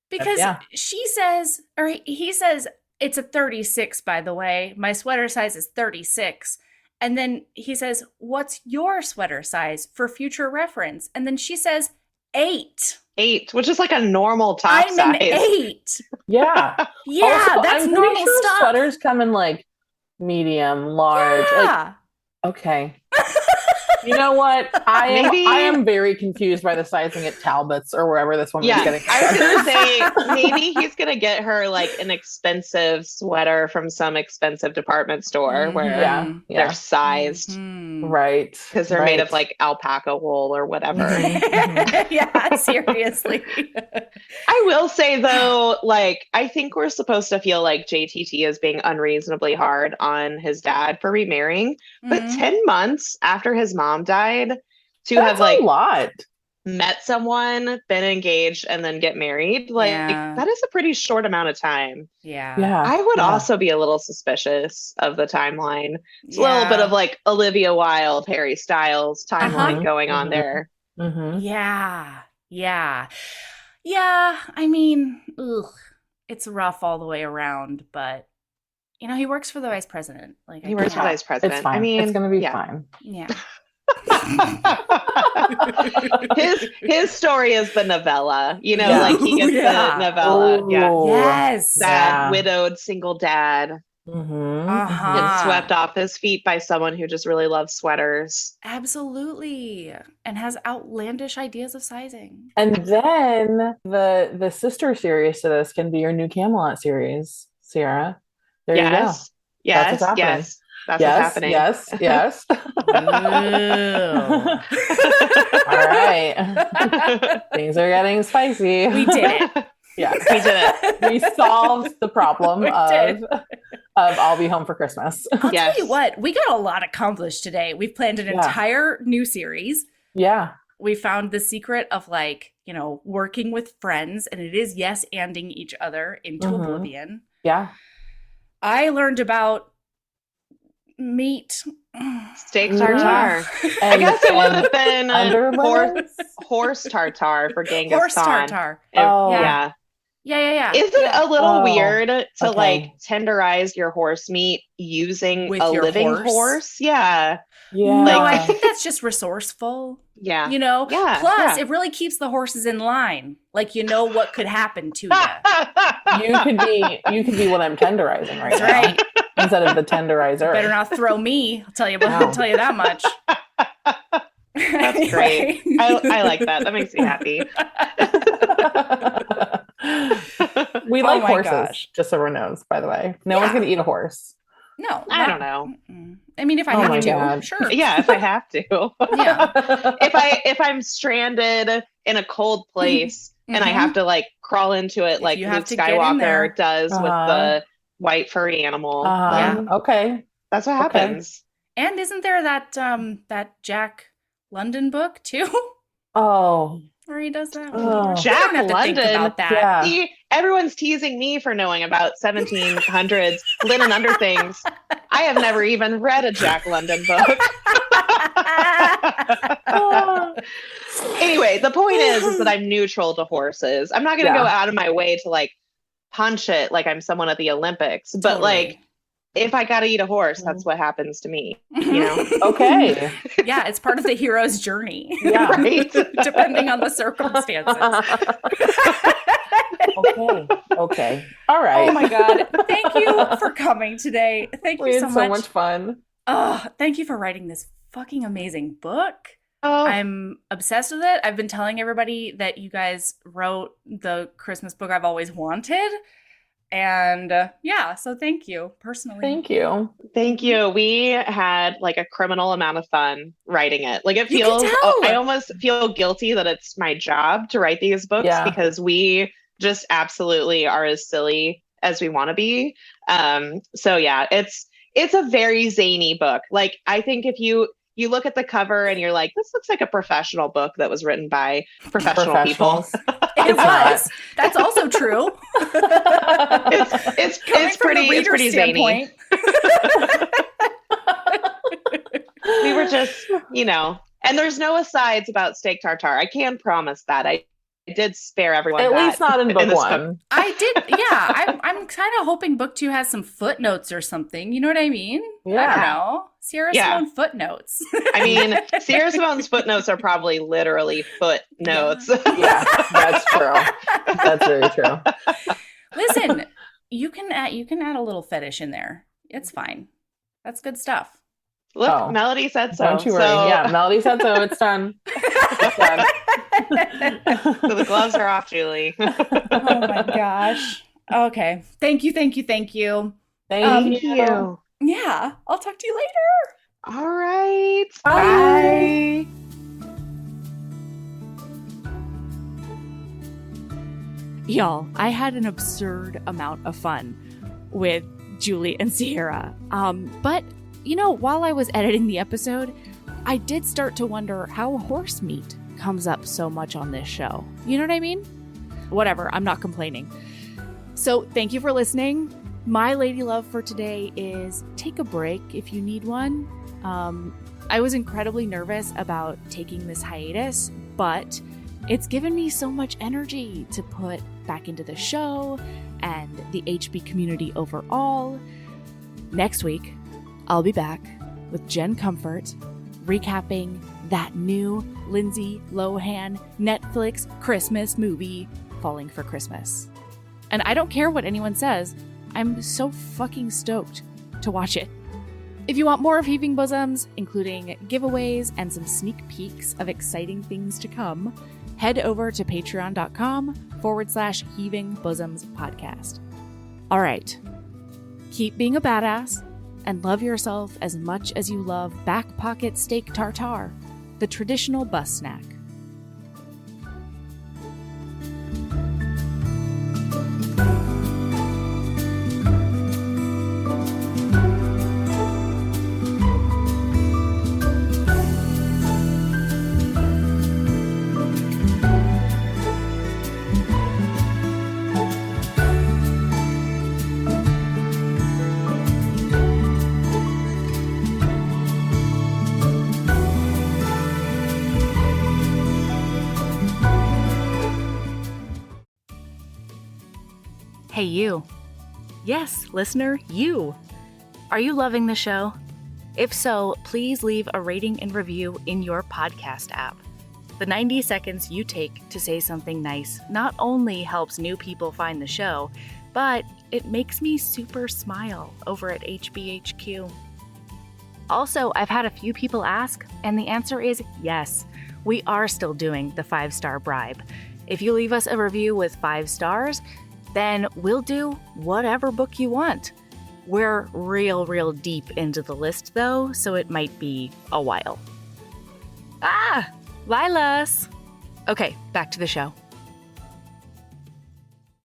Because he says, it's a 36, by the way. My sweater size is 36. And then he says, what's your sweater size for future reference? And then she says, 8. 8, which is like a normal top size. I'm an 8. Yeah. Yeah, also, that's I'm normal pretty sure stuff. Sweaters come in like medium, large. Yeah. Like, okay. You know what? I am very confused by the sizing at Talbot's or wherever this woman is getting. I was going to say, maybe he's going to get her like an expensive sweater from some expensive department store where they're sized. Right. Because they're made of like alpaca wool or whatever. Yeah, seriously. I will say though, like, I think we're supposed to feel like JTT is being unreasonably hard on his dad for remarrying. But 10 months after his mom died to have like a lot. Met someone, been engaged, and then get married, like that is a pretty short amount of time. Yeah. I would also be a little suspicious of the timeline. It's a little bit of like Olivia Wilde, Harry Styles timeline going on there. Yeah. I mean, it's rough all the way around, but you know, he works for the vice president. Like he works for the vice president. It's fine. I mean, it's going to be fine. Yeah. his story is the novella, you know, like he gets the novella. Yes. That widowed single dad gets swept off his feet by someone who just really loves sweaters. Absolutely. And has outlandish ideas of sizing. And then the sister series to this can be your new Camelot series, Sierra. There you go. Yes. That's what's happening. Yes. All right. Things are getting spicy. We did it. Yeah, we did it. We solved the problem of I'll be home for Christmas. I'll tell you what, we got a lot accomplished today. We've planned an entire new series. Yeah. We found the secret of like, you know, working with friends, and it is yes-anding each other into oblivion. Yeah. I learned about meat. Steak tartare. I guess it would have been horse tartare for Genghis Horse Khan. tartare. Yeah. Is it a little weird to like tenderize your horse meat using a living horse? Yeah. Yeah. No, I think that's just resourceful. Yeah. You know? Yeah. Plus, it really keeps the horses in line. Like, you know what could happen to you. You could be what I'm tenderizing right now. Right. Instead of the tenderizer. Better not throw me. I'll tell you that much. That's great. I like that. That makes me happy. We like horses, just so everyone knows, by the way. No one's going to eat a horse. No. I don't know. I mean, if I have to, God. sure. Yeah, if I have to. Yeah. If I'm stranded in a cold place and I have to like crawl into it like Luke Skywalker does with the white furry animal. Okay. That's what happens. And isn't there that Jack London book too? Oh. Where he does that? Jack don't have to London. think about that. Yeah. See, everyone's teasing me for knowing about 1700s linen underthings. I have never even read a Jack London book. Anyway, the point is that I'm neutral to horses. I'm not going to go out of my way to like punch it like I'm someone at the Olympics, but like if I gotta eat a horse, that's what happens to me, you know? Okay. Yeah, it's part of the hero's journey. Yeah. Right? Depending on the circumstances. Okay. All right. Oh my God. Thank you for coming today. Thank We you had so so much. much fun. Oh, thank you for writing this fucking amazing book. Oh, I'm obsessed with it. I've been telling everybody that you guys wrote the Christmas book I've always wanted. And yeah, so thank you personally. Thank you. thank you. We had like a criminal amount of fun writing it. Like it You can feels, tell. I almost feel guilty that it's my job to write these books Yeah. because we just absolutely are as silly as we want to be. So yeah, it's a very zany book. Like I think if you look at the cover and you're like, this looks like a professional book that was written by professional people. Professionals. It It's not. was. That's also true. It's Coming from the pretty reader's zany. standpoint. We were just, and there's no asides about steak tartare. I can promise that. I did spare everyone At that least not in book this one. I did. Yeah, I'm kind of hoping book 2 has some footnotes or something. You know what I mean? I don't Yeah. know. Sierra Yeah. Simone footnotes. I mean, Sierra Simone's footnotes are probably literally footnotes. Yeah, that's true. That's very true. Listen, you can add a little fetish in there. It's fine. That's good stuff. Look, Oh. Melody said so. Don't you worry. So, Yeah, Melody said so. It's done. It's done. so the gloves are off, Julie. Oh my gosh. Okay. Thank you. Thank Thank you. you. Yeah. I'll talk to you later. All right. Bye. Bye. Y'all, I had an absurd amount of fun with Julie and Sierra. But, while I was editing the episode, I did start to wonder how horse meat comes up so much on this show. You know what I mean? Whatever, I'm not complaining. So thank you for listening. My lady love for today is take a break if you need one. I was incredibly nervous about taking this hiatus, but it's given me so much energy to put back into the show and the HB community overall. Next week, I'll be back with Jen Comfort, recapping that new Lindsay Lohan Netflix Christmas movie, Falling for Christmas. And I don't care what anyone says, I'm so fucking stoked to watch it. If you want more of Heaving Bosoms, including giveaways and some sneak peeks of exciting things to come, head over to patreon.com/Heaving Bosoms podcast. All right. Keep being a badass and love yourself as much as you love back pocket steak tartare, the traditional bus snack. Hey, you. Yes, listener, you. Are you loving the show? If so, please leave a rating and review in your podcast app. The 90 seconds you take to say something nice not only helps new people find the show, but it makes me super smile over at HBHQ. Also, I've had a few people ask, and the answer is yes. We are still doing the 5-star bribe. If you leave us a review with 5 stars, then we'll do whatever book you want. We're real deep into the list though, so it might be a while. Lilas! Okay, back to the show.